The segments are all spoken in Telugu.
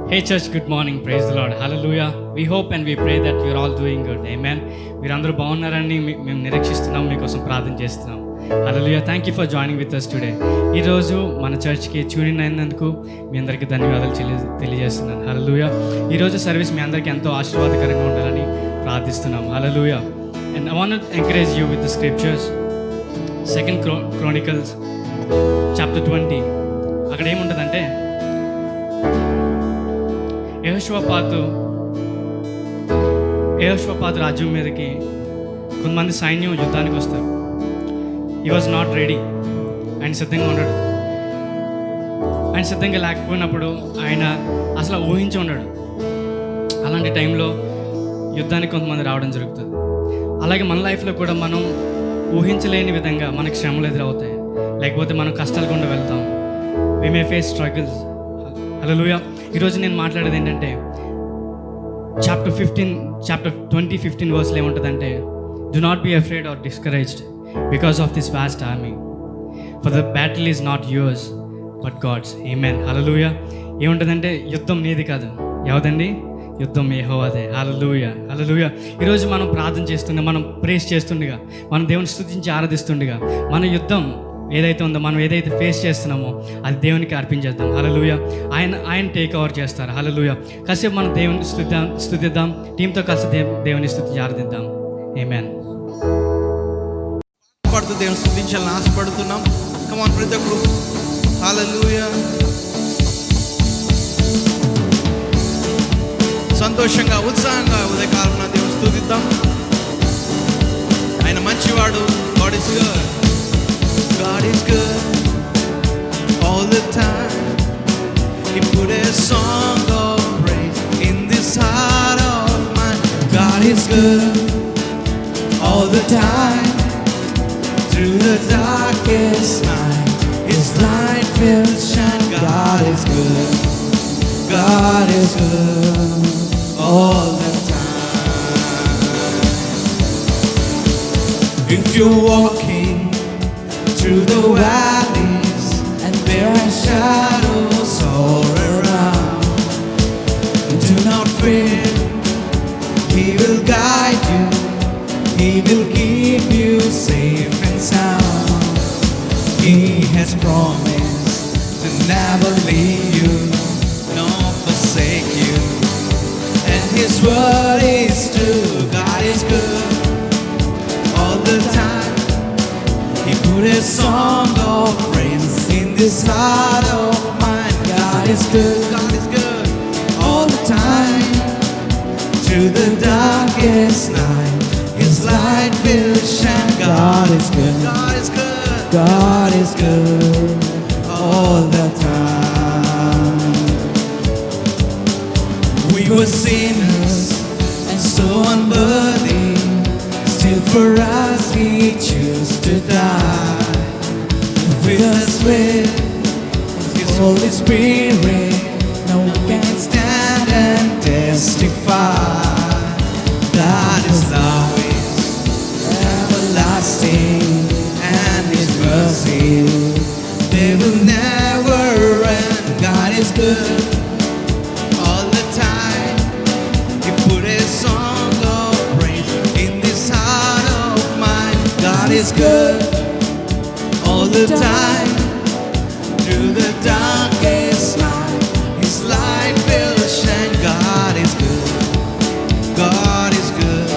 Hey church, good morning. Praise the Lord. Hallelujah. We hope and we pray that you're all doing good. Amen. మీరందరూ బాగున్నారని మేము నిరీక్షిస్తున్నాం, మీకోసం ప్రార్థన చేస్తున్నాం. హల్లెలూయా. Thank you for joining with us today. ఈరోజు మన చర్చ్కి ట్యూన్ ఇన్ అయినందుకు మీ అందరికీ ధన్యవాదాలు తెలియజేస్తున్నాను. హల్లెలూయా. ఈరోజు సర్వీస్ మీ అందరికీ ఎంతో ఆశీర్వాదకరంగా ఉండాలని ప్రార్థిస్తున్నాం. హల్లెలూయా. And I want to encourage you with the scriptures. 2 Chronicles chapter 20. అక్కడ ఏముంటుందంటే, యెహోషువపాతు రాజ్యం మీదకి కొంతమంది సైన్యం యుద్ధానికి వస్తారు. He was not ready. ఆయన సిద్ధంగా ఉన్నాడు. ఆయన సిద్ధంగా లేకపోయినప్పుడు ఆయన అసలు ఊహించి ఉన్నాడు. అలాంటి టైంలో యుద్ధానికి కొంతమంది రావడం జరుగుతుంది. అలాగే మన లైఫ్లో కూడా మనం ఊహించలేని విధంగా మనకు శ్రమలు ఎదురవుతాయి, లేకపోతే మనం కష్టాలు గుండా వెళ్తాం. We may face struggles. హల్లెలూయా. ఈరోజు నేను మాట్లాడేది ఏంటంటే, చాప్టర్ 20:15 వర్స్లో ఏముంటుందంటే, do not be afraid or discouraged because of this vast army, for the battle is not yours but God's. ఆమేన్. హల్లెలూయా. ఏముంటుందంటే, యుద్ధం నీది కాదు. ఎవదండి? యుద్ధం యెహోవాదే. హల్లెలూయా. హల్లెలూయా. ఈరోజు మనం ప్రార్థన చేస్తుండగా, మనం ప్రేస్ చేస్తుండగా, మనం దేవుని స్తుతించి ఆరాధిస్తుండగా, మన యుద్ధం ఏదైతే ఉందో, మనం ఏదైతే ఫేస్ చేస్తున్నామో అది దేవునికి అర్పించేద్దాం. హల్లెలూయా. ఆయన టేక్ ఓవర్ చేస్తారు. హల్లెలూయా. కాసేపు మనం దేవుని స్తుతిద్దాం. టీంతో కలిసి దేవుని స్తుతి ఆరాధిద్దాం. ఆమేన్. పడుతూ దేవుని స్తుతించాలని ఆశపడుతున్నాం. కమాన్ ప్రతి ఒక్కరు హల్లెలూయా. సంతోషంగా ఉత్సాహంగా ఉదయకాలం దేవుని స్తుతిద్దాం. ఆయన మంచివాడు. God is good. God is good all the time. He put a song of praise in this heart of mine. God is good all the time. Through the darkest night, His light will shine. God is good. God is good all the time. If you're walking through the valleys and there are shadows all around, do not fear. He will guide you. He will keep you safe and sound. He has promised to never leave you nor forsake you, and His word is true. God is good all the time. He put a song of praise in this heart of mine. God is good. God is good all the time. Through the darkest night, His light will shine. God is good. God is good. God is good all the time. We were sinners and so unworthy. Still for us He chose to die. With us with His Holy Spirit, no one can stand and testify that His love is everlasting and His mercy, they will never end. God is good all the time. He put a song of praise in this heart of mine. God is good all the time. Through the darkest night, His light will shine. God is good. God is good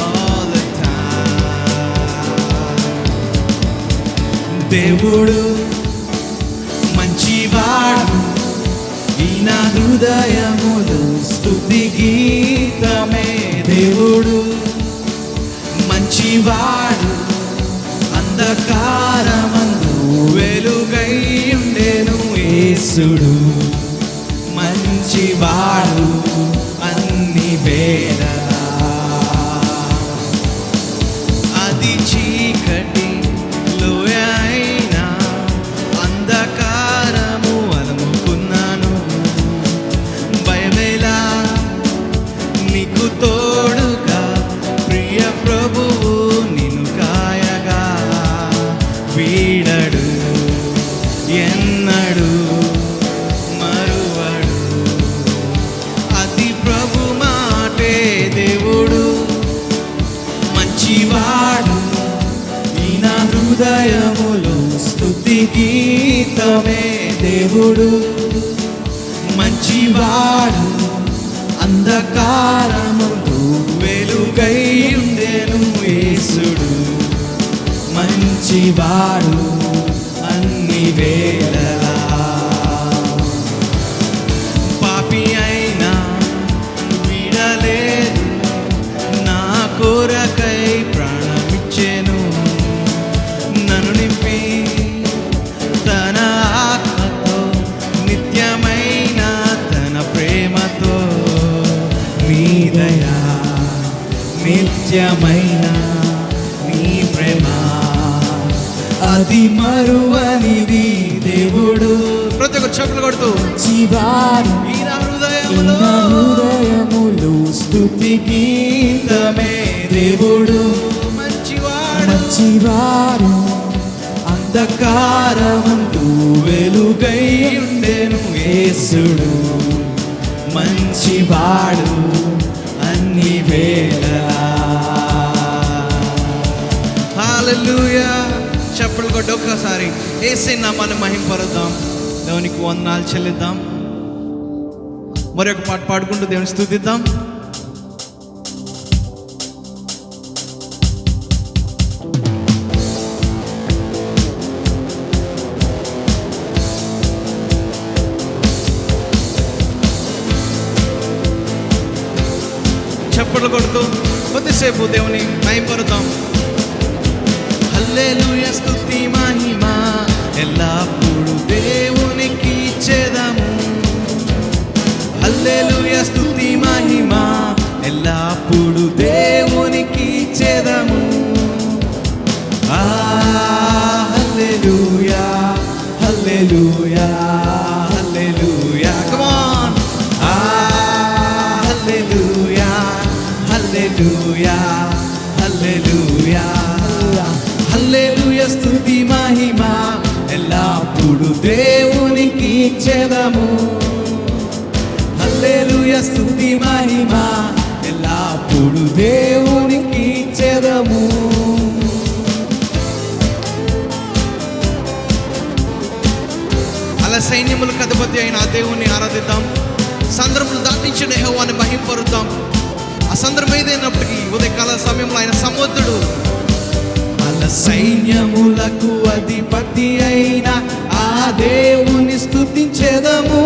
all the time. దేవుడు మంచివాడు. ఈ నా హృదయములు స్తుతి గీతమే. దేవుడు మంచివాడు. అంధకారమందు వెలుగై ఉండెను యేసుడు. మంచివాడు అన్ని వేళలా. అది చీకటి లోయ అయినా అంధకారము అలుముకున్నాను. భయమేలా నీకు తోడుగా ప్రియ ప్రభువు నిన్ను కాయగా. వీడడు ఎన్నడు మరువడు. హృదయములో స్తుతి గీతమే దేవుడు మంచివాడు అంధకారములో వెలుగై ఉండెను యేసుడు మంచివాడు అన్ని వేళలా పాపి అయినా విడలేదు నా కొరకై ప్రాణమిచ్చెను నన్ను నింపి తన ఆత్మతో నిత్యమైన తన ప్రేమతో నీ దయా నిత్యమైన నీ ప్రేమ అది మరువనిది దేవుడు. ప్రతి ఒక్క చెప్పులు కొడుతూ జీవారు ఈయన హృదయములో స్తుతి గీతమే దేవుడు మంచివాడు అంధకారమందు వెలుగై ఉండెను యేసుడు మంచివాడు అన్ని వేళలా. హల్లెలూయా. చప్పట్లు కొట్టి ఒక్కసారి యేసయ్య నామాన్ని మహింపరుద్దాం, దేవునికి వందనాలు చెల్లిద్దాం. మరొక పాట పాడుకుంటూ దేవుని స్తుతిద్దాం. చప్పట్లు కొడుతూ కొద్దిసేపు దేవుని మహింపరుద్దాం. హల్లెలూయా స్తుతి మహిమ ఎల్లప్పుడూ దేవునికి ఇచ్చేదాము. హల్లెలూయా స్తుతి మహిమ ఎల్లప్పుడూ దేవునికి ఇచ్చేదాము. హల్లెలూయా హల్లెలూయా హల్లెలూయా కమ్ ఆన్. హల్లెలూయా హల్లెలూయా హల్లెలూయా హల్లెలూయా స్తుతి మహిమ ఎల్లప్పుడూ దేవునికి ఇచ్చేదాము. హల్లెలూయా స్తుతి మహిమ ఎల్లప్పుడూ దేవునికి ఇచ్చేదాము. అలా సైన్యములకు అధిపతి అయిన ఆ దేవుణ్ణి ఆరాధిద్దాం. సందర్భములు దాటించిన యెహోవాని మహింపరుద్దాం. ఆ సందర్భం ఏదైనప్పటికీ ఉదయకాల సమయంలో ఆయన సముద్రుడు అలా సైన్యములకు అధిపతి అయిన ఆ దేవుని స్తుతించెదము.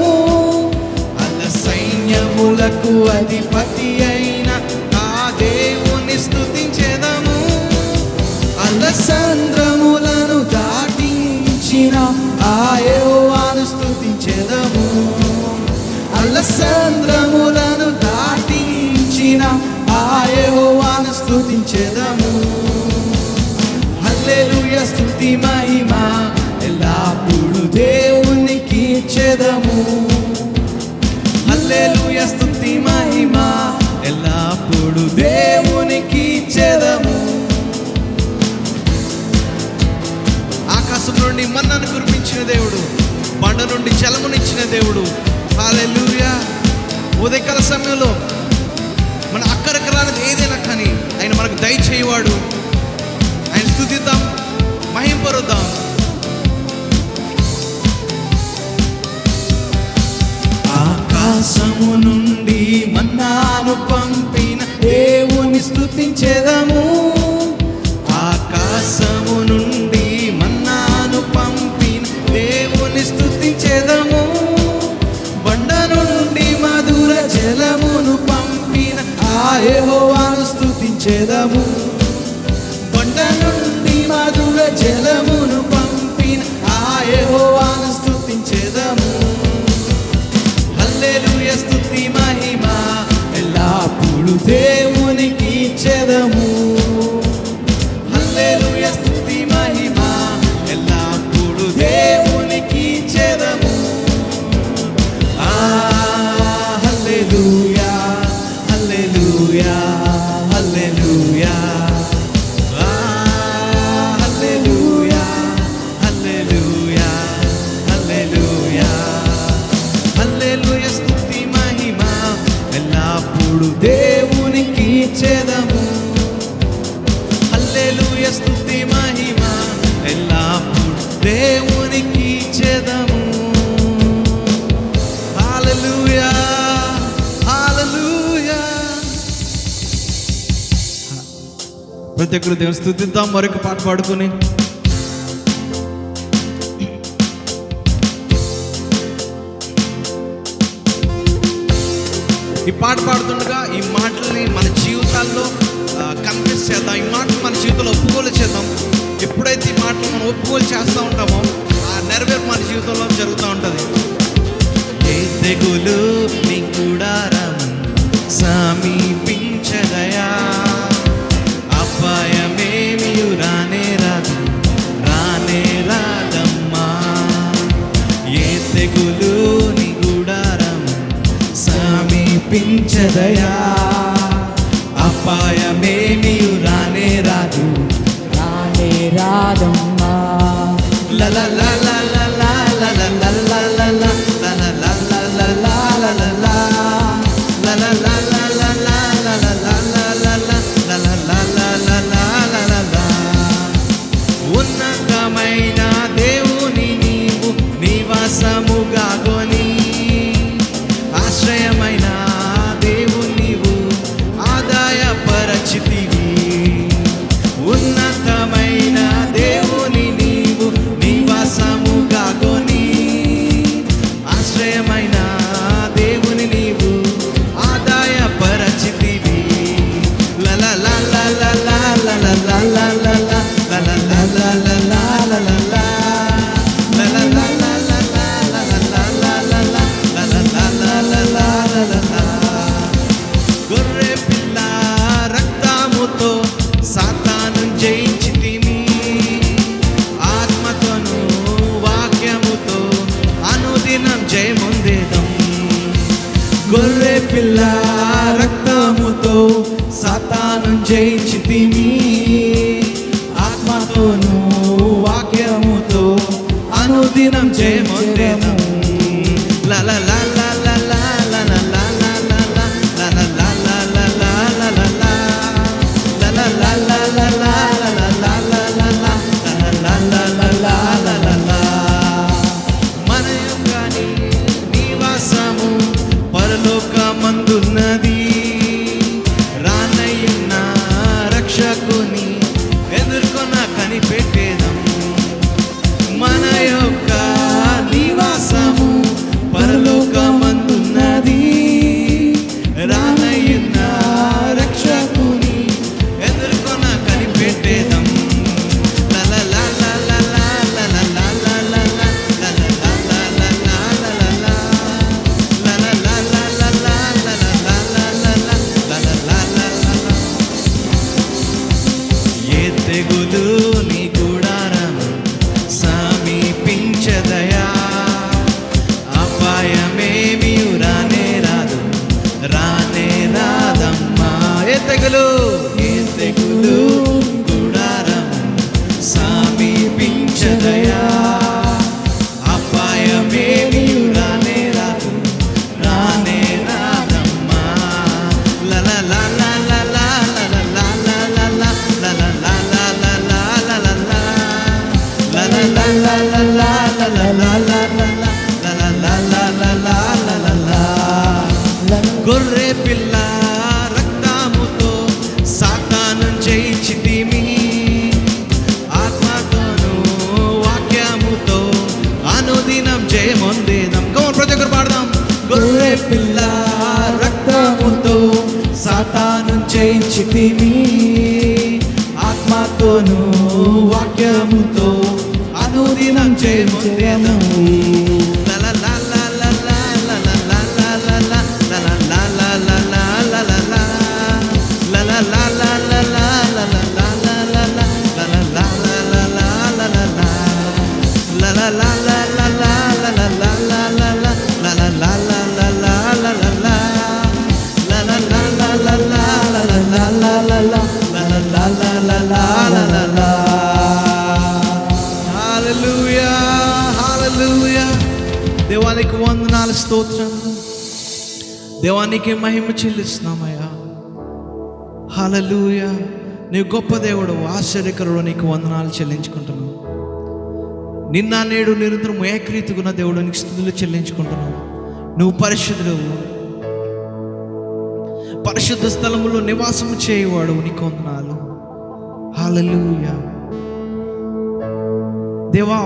అలా సైన్యములకు అధిపతి అయిన ఆ దేవుని స్తుతించెదము. అలా సంద్రములను దాటించిన ఆ యెహోవాను స్తుతించెదము. అలా సంద్రములను దాటించిన ఆ యెహోవాను స్తుతించెదము. హల్లెలూయా స్తుతి మహిమ ఎల్లప్పుడూ దేవునికి ఇచ్చేదము. హల్లెలూయా స్తుతి మహిమ ఎల్లప్పుడూ దేవునికి ఇచ్చేదము. ఆకాశం నుండి మన్నాను కురిపించిన దేవుడు, బండ నుండి జలమునిచ్చిన దేవుడు. హల్లెలూయా. ఉదయకాల సమయంలో మన అక్కడికి రానిది ఏదైనా కానీ ఆయన మనకు దయచేయవాడు. ఆయన స్తుతిద్దాం, మహింపరుద్దాం. ఆకాశము నుండి మన్నాను పంపిన దేవుని స్తుతించెదము. ఆకాశము నుండి మన్నాను పంపిన దేవుని స్తుతించెదము. బండ నుండి మధుర జలమును పంపిన ఆ యెహోవాను స్తుతించెదము. బండ నుండి మధుర ప్రతి ఒక్కరు దేవుని స్తుతిద్దాం మరొక పాట పాడుకొని. ఈ పాట పాడుతుండగా ఈ మాటల్ని మన జీవితాల్లో కన్ఫెస్ చేద్దాం. ఈ మాటలు మన జీవితంలో ఒప్పుకోలు చేద్దాం. ఎప్పుడైతే ఈ మాటలు మనం ఒప్పుకోలు చేస్తూ ఉంటామో ఆ నెరవేర్పు మన జీవితంలో జరుగుతూ ఉంటుంది. ఏ తెగులు నీ గుడారం సమీపించదయా, అపాయమేమి రానే రాదు, రానే రాదమ్మా. ఏ తెగులు నీ గుడారం సమీపించదయా, అపాయమేమి రానే రాదు, రానే రాదమ్మా. లల లల లల లల లల లల ఉన్నతమైన దేవుని నీవు నివాసముగా గొని, ఆశ్రయమైన దేవుని నీవు ఆదాయపరచితివి. ఉన్నతమైన దేవుని నీవు నివాసముగా గొని, ఆశ్రయమైన దేవుని నీవు ఆదాయపరచితివి. లల లల లల లల లల లల గొర్రె పిల్ల రక్తముతో సాతాను జయించితిమి, ఆత్మతోను వాక్యముతో అనుదినం జయముందేదం. గొర్రె పిల్ల రక్తముతో సాతాను జయించితిమి, ఆత్మతోను వాక్యముతో అనుదినం జయముందేదం. లల లల లల లల లల లల లల లల లల లల లల. మన యొక్క నివాసము పరలోకమందున్నది, రానయ్యున్న రక్షకుని ఎదుర్కొన కనిపెట్టేదం. మన యొక్క నివాసము పరలోకమందున్నది, రానయ్యున్న రక్షకుని ఎదుర్కొన కనిపెట్టేదం. లల లల లల లల లల లల లల ఏ తెగులు నీ గుడారం సమీపించదయా, అపాయమేమి రానే రాదు, రానే రాదమ్మా. ఏ తెగులు గుడారం సమీపించదయా, అపాయమేమి రానే రాదు, రానే రాదమ్మా. లల లల లల లల లల లల లల గొర్రె పిల్ల రక్తముతో సాతాను జయించితిమి, ఆత్మతోను వాక్యముతో అనుదినం జయమొందేదం. ప్రతి ఒక్కరు పాడదాం. గొర్రె పిల్ల రక్తముతో సాతాను జయించితిమి, ఆత్మతోను వాక్యముతో అనుదినం జయమొందేదం. లల లల లల లల లల లల లల లల లల లల లల లల హల్లెలూయా, హల్లెలూయా. దేవానికి వందనాలు, స్తోత్రం. దేవానికి మహిమ చెల్లిస్తున్నామయ్యా. హల్లెలూయా. నీవు గొప్ప దేవుడు, ఆశ్చర్యకరుడు. నీకు వందనాలు చెల్లించుకుంటున్నావు. నిన్న నేడు నిరంతరం ఏకరీతిగున్న దేవుడు, నీకు స్తుతులు చెల్లించుకుంటున్నావు. నువ్వు పరిశుద్ధుడు, పరిశుద్ధ స్థలములో నివాసము చేయవాడు. నీకు వందనాలు. హల్లెలూయా. దేవా,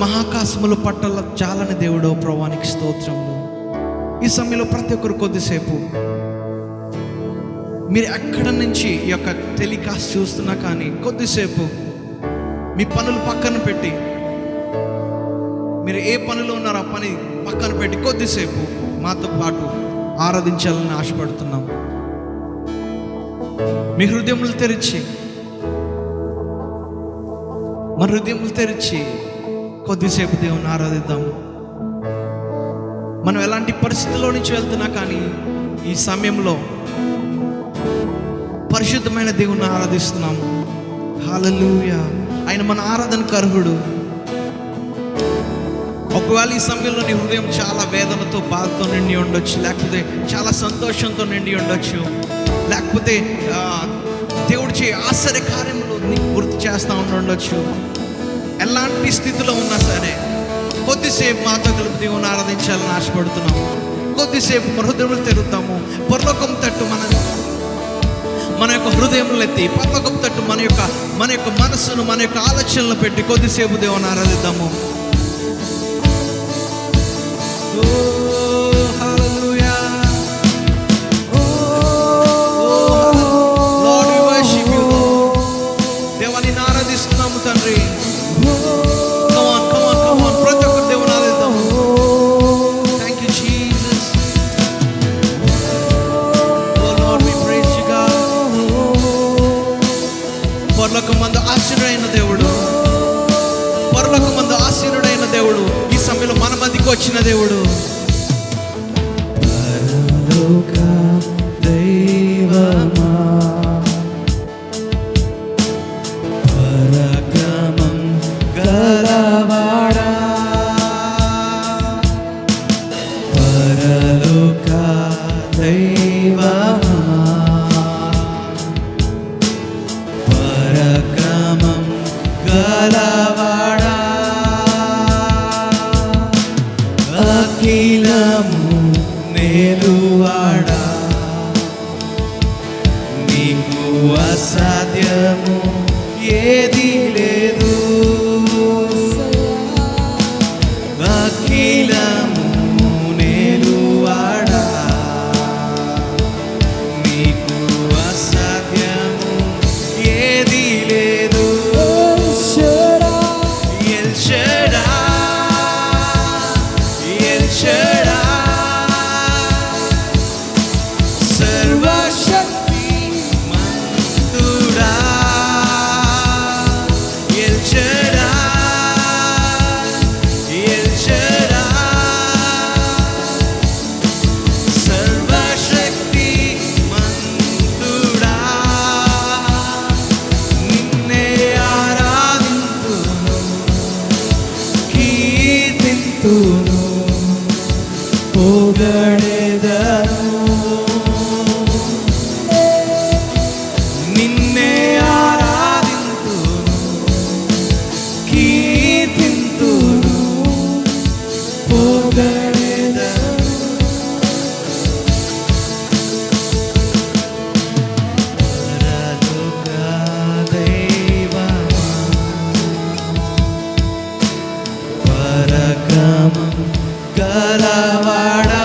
మహాకాశముల పట్టల చాలని దేవుడో ప్రభువానికి స్తోత్రము. ఈ సమయంలో ప్రతి ఒక్కరు కొద్దిసేపు మీరు ఎక్కడి నుంచి ఈ యొక్క టెలికాస్ట్ చూస్తున్నా కానీ కొద్దిసేపు మీ పనులు పక్కన పెట్టి, మీరు ఏ పనిలో ఉన్నారో ఆ పని పక్కన పెట్టి కొద్దిసేపు మాతో పాటు ఆరాధించాలని ఆశపడుతున్నాం. మీ హృదయములు తెరిచి, మన హృదయములు తెరిచి కొద్దిసేపు దేవుని ఆరాధిద్దాము. మనం ఎలాంటి పరిస్థితుల్లో నుంచి వెళ్తున్నా కానీ ఈ సమయంలో పరిశుద్ధమైన దేవుని ఆరాధిస్తున్నాము. హల్లెలూయా. ఆయన మన ఆరాధనకు అర్హుడు. ఒకవేళ ఈ సమయంలో నీ హృదయం చాలా వేదనతో, బాధతో నిండి ఉండొచ్చు, లేకపోతే చాలా సంతోషంతో నిండి ఉండొచ్చు, లేకపోతే దేవుడు చే ఆశ్చర్య కార్యములు నీకు గుర్తు చేస్తూ ఉండొచ్చు. ఎలాంటి స్థితిలో ఉన్నా సరే కొద్దిసేపు మాతో కలిపి దేవుని ఆరాధించాలని ఆశపడుతున్నాము. కొద్దిసేపు మన హృదయములు తెరుద్దాము. పరలోకం తట్టు మన యొక్క హృదయములు ఎత్తి, పరలోకం తట్టు మన యొక్క మనస్సును, మన యొక్క ఆలోచనలు పెట్టి కొద్దిసేపు దేవుని ఆరాధిద్దాము. దేవాన్ని ఆరాధిస్తున్నాము తండ్రి. ప్రతి ఒక్కరు దేవుని ఆరాధిద్దాము. Thank you Jesus. Oh Lord, we praise you God. పరలోకమందు ఆశీర్వైన దేవుడు, పరలోకమందు ఆశీర్వైన దేవుడు ఈ సమయంలో మన మధ్యకి వచ్చిన దేవుడు. పరలోక దైవమా, పరాక్రమం గలవాడా, పరలోక దైవమా, పరాక్రమం గలవాడా, అఖిలము నేలువాడా, నీకు అసాధ్యము ఏది లేదు. అఖిలము నేలువాడా, నీకు అసాధ్యము ఏది లేదు. ఎల్ షడాయ్, ఎల్ షడాయ్, సర్వశక్తి మంతుడా, ఎల్ షడాయ్, ఎల్ షడాయ్, సర్వశక్తి మంతుడా, నిన్నే ఆరాధింతును, కీర్తింతును, పొగడెదను. నిన్నే ఆరాధింతును, కీర్తింతును, పొగడెదను. పరలోక దైవమా, పరాక్రమం గలవాడా,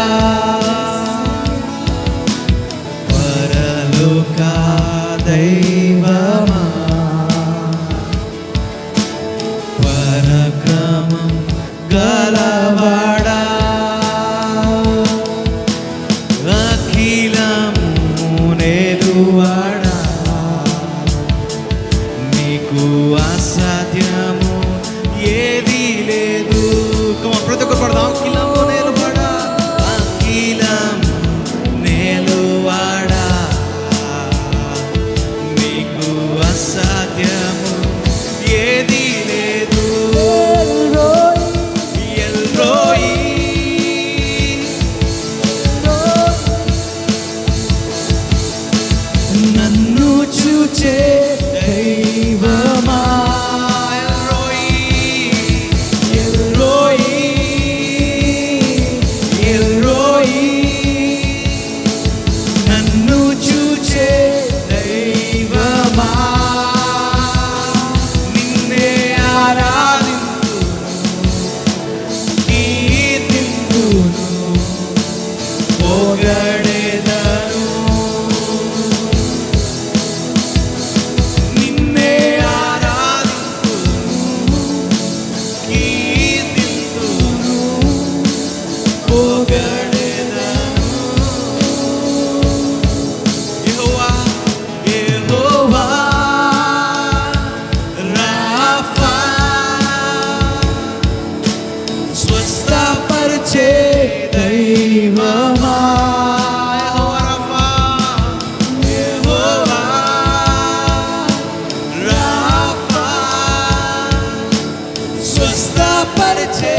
స్వస్థపరిచే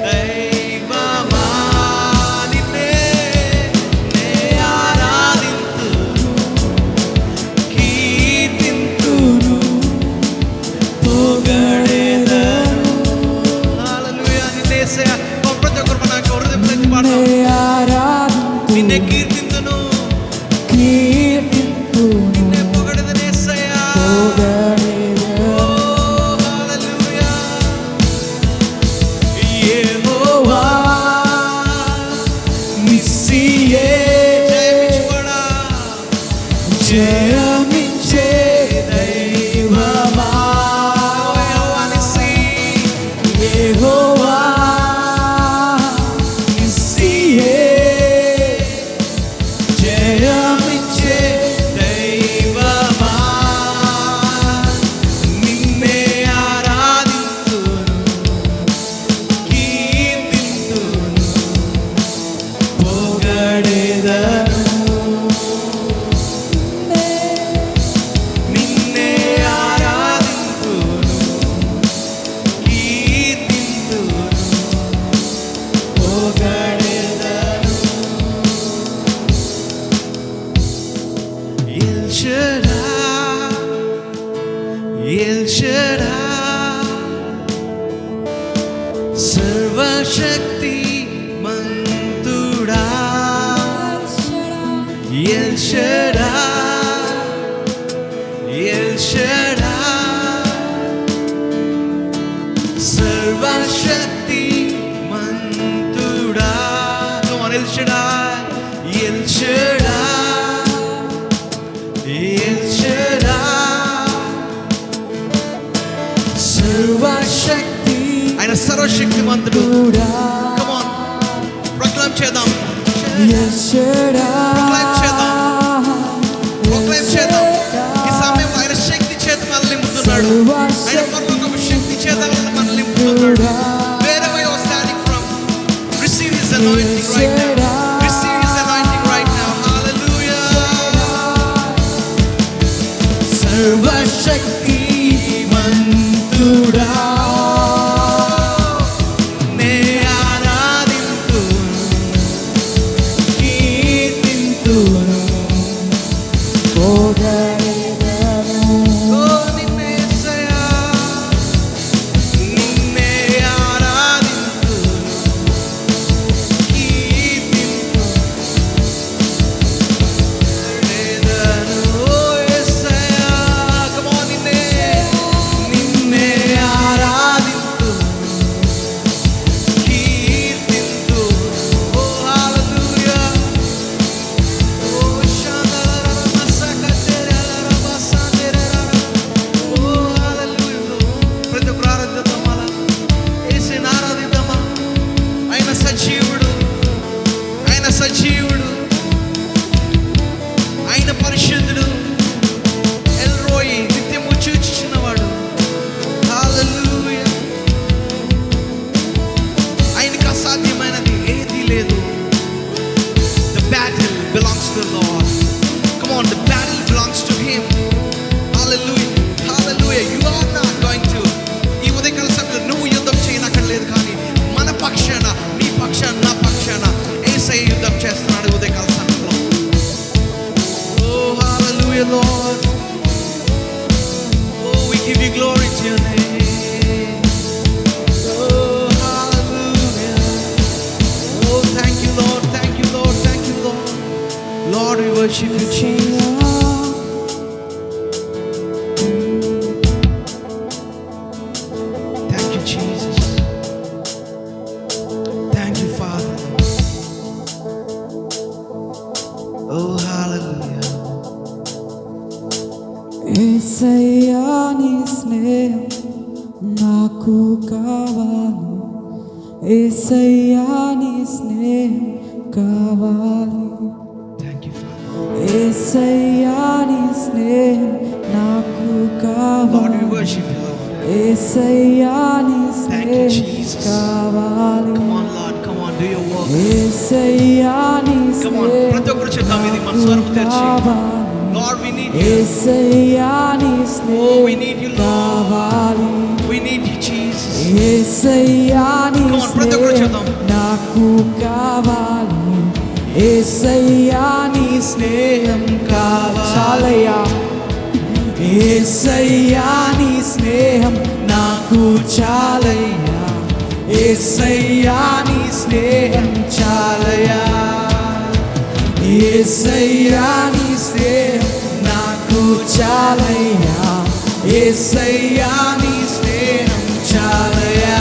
దైవమా నిన్నే నే ఆరాధింతును కీర్తింతును పొగడెదను. హల్లెలూయా. నిన్నే యేసయ్యా ప్రతి ఒక్కరు మన హృదయం నుంచి పాడదాం. నిన్నే కీర్తింతును నిన్నే పొగడెదను యేసయ్యా. జయమించే దైవమా యెహోవా నిస్సియే జయమించే దైవమా నిన్నే ఆరాధింతును కీర్తింతును పొగడెదను సర్వశక్తి మంతుడా ఎల్ షడా సర్వశక్తి మంతుడా ఎల్ షడా సర్వశక్తి ఆయన సర్వశక్తిమంతుడు. Come on, proclaim చేద్దాం. Proclaim చేద్దాం. ఈ సమయంలో ఆయన శక్తి చేత మనల్ని నింపుతున్నాడు. ఆయన పరలోకపు శక్తి చేత మనల్ని నింపుతున్నాడు. Wherever you are standing from, receive his anointing right now. Receive his anointing right now. Hallelujah. సర్వశక్తి మంతుడా నే ఆరాధింతును కీర్తింతును పొగడెదను. ఓ నిన్నే యేసయ్యా నిన్నే ఆరాధింతును కీర్తింతును పొగడెదను. ఓ యేసయ్యా come on నిన్నే ఆరాధింతును కీర్తింతును. ఓ హల్లెలూయా. ఓ షాదరరమసకతెరరబసందెరరర. ఓ హల్లెలూయా. ప్రతి ఒక్కరు ఆరాధిద్దాం. అలా యేసుని ఆరాధిద్దామా. ఆయన సజీవుడు ఆయన పరిశుద్ధుడు ఎల్ రోయి నిత్యము చూచుచున్నవాడు. హల్లెలూయా. ఆయనకు అసాధ్యమైనది ఏదీ లేదు. The battle belongs to the Lord. Come on, the battle belongs to him. Hallelujah. Hallelujah. You are not going to ఈ ఉదయకాల సమయంలో నువ్వు యుద్ధం చేయనక్కర్లేదు, కానీ మన పక్షాన నీ పక్షాన నా పక్షాన యేసయ్య యుద్ధం చేస్తున్నాడు ఉదయకాల సమయంలో. Oh hallelujah Lord. Oh we give you glory to your name. Oh hallelujah. Oh thank you Lord. Thank you Lord. Thank you Lord. Lord we worship you Jesus. Thank you Jesus. Thank you Father. Oh hallelujah. యేసయ్యా నీ స్నేహం నాకు కావాలి. యేసయ్యా నీ స్నేహం కావాలి. Thank you Father. యేసయ్యా నీ స్నేహం నాకు Lord కావాలి. we worship you Lord. యేసయ్యా నీ Thank you, స్నేహం Jesus. కావాలి. Come on Lord, come on, do your work. యేసయ్యా నీ Come on, స్నేహం ప్రతి ఒక్కరు చేద్దాం ఇది మన స్వరము తెరిచి. కావాలి. Lord we need you. యేసయ్యా నీ Oh we స్నేహం need you Lord. కావాలి. We need you Jesus. యేసయ్యా నీ Come on, ప్రతి ఒక్కరు స్నేహం చెప్దాం. నాకు కావాలి యేసయ్యా నీ స్నేహం కావాలి చాలయ్యా యేసయ్యా నీ స్నేహం నాకు చాలయ్యా యేసయ్యా నీ స్నేహం చాలయ్యా యేసయ్యా నీ స్నేహం నాకు చాలయ్యా యేసయ్యా నీ స్నేహం చాలయ్యా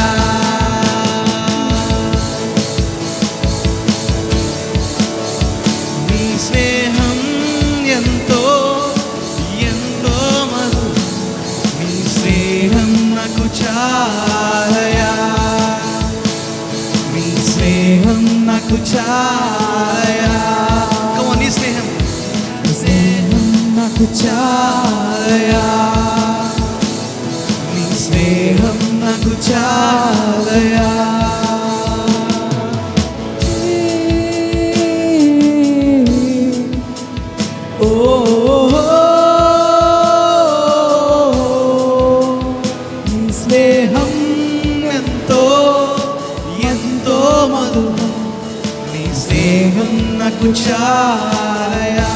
నీ స్నేహం ఎంతో ఎంతో మధు నీ స్నేహం నాకు చాలయా నీ స్నేహం నాకు చాలయా నీ స్నేహం స్నేహం నాకు చాలయా నీ స్నేహం నాకు చాలయా ఓ నీ స్నేహం ఎంతో ఎంతో మధురం నీ స్నేహం నాకు చాలయా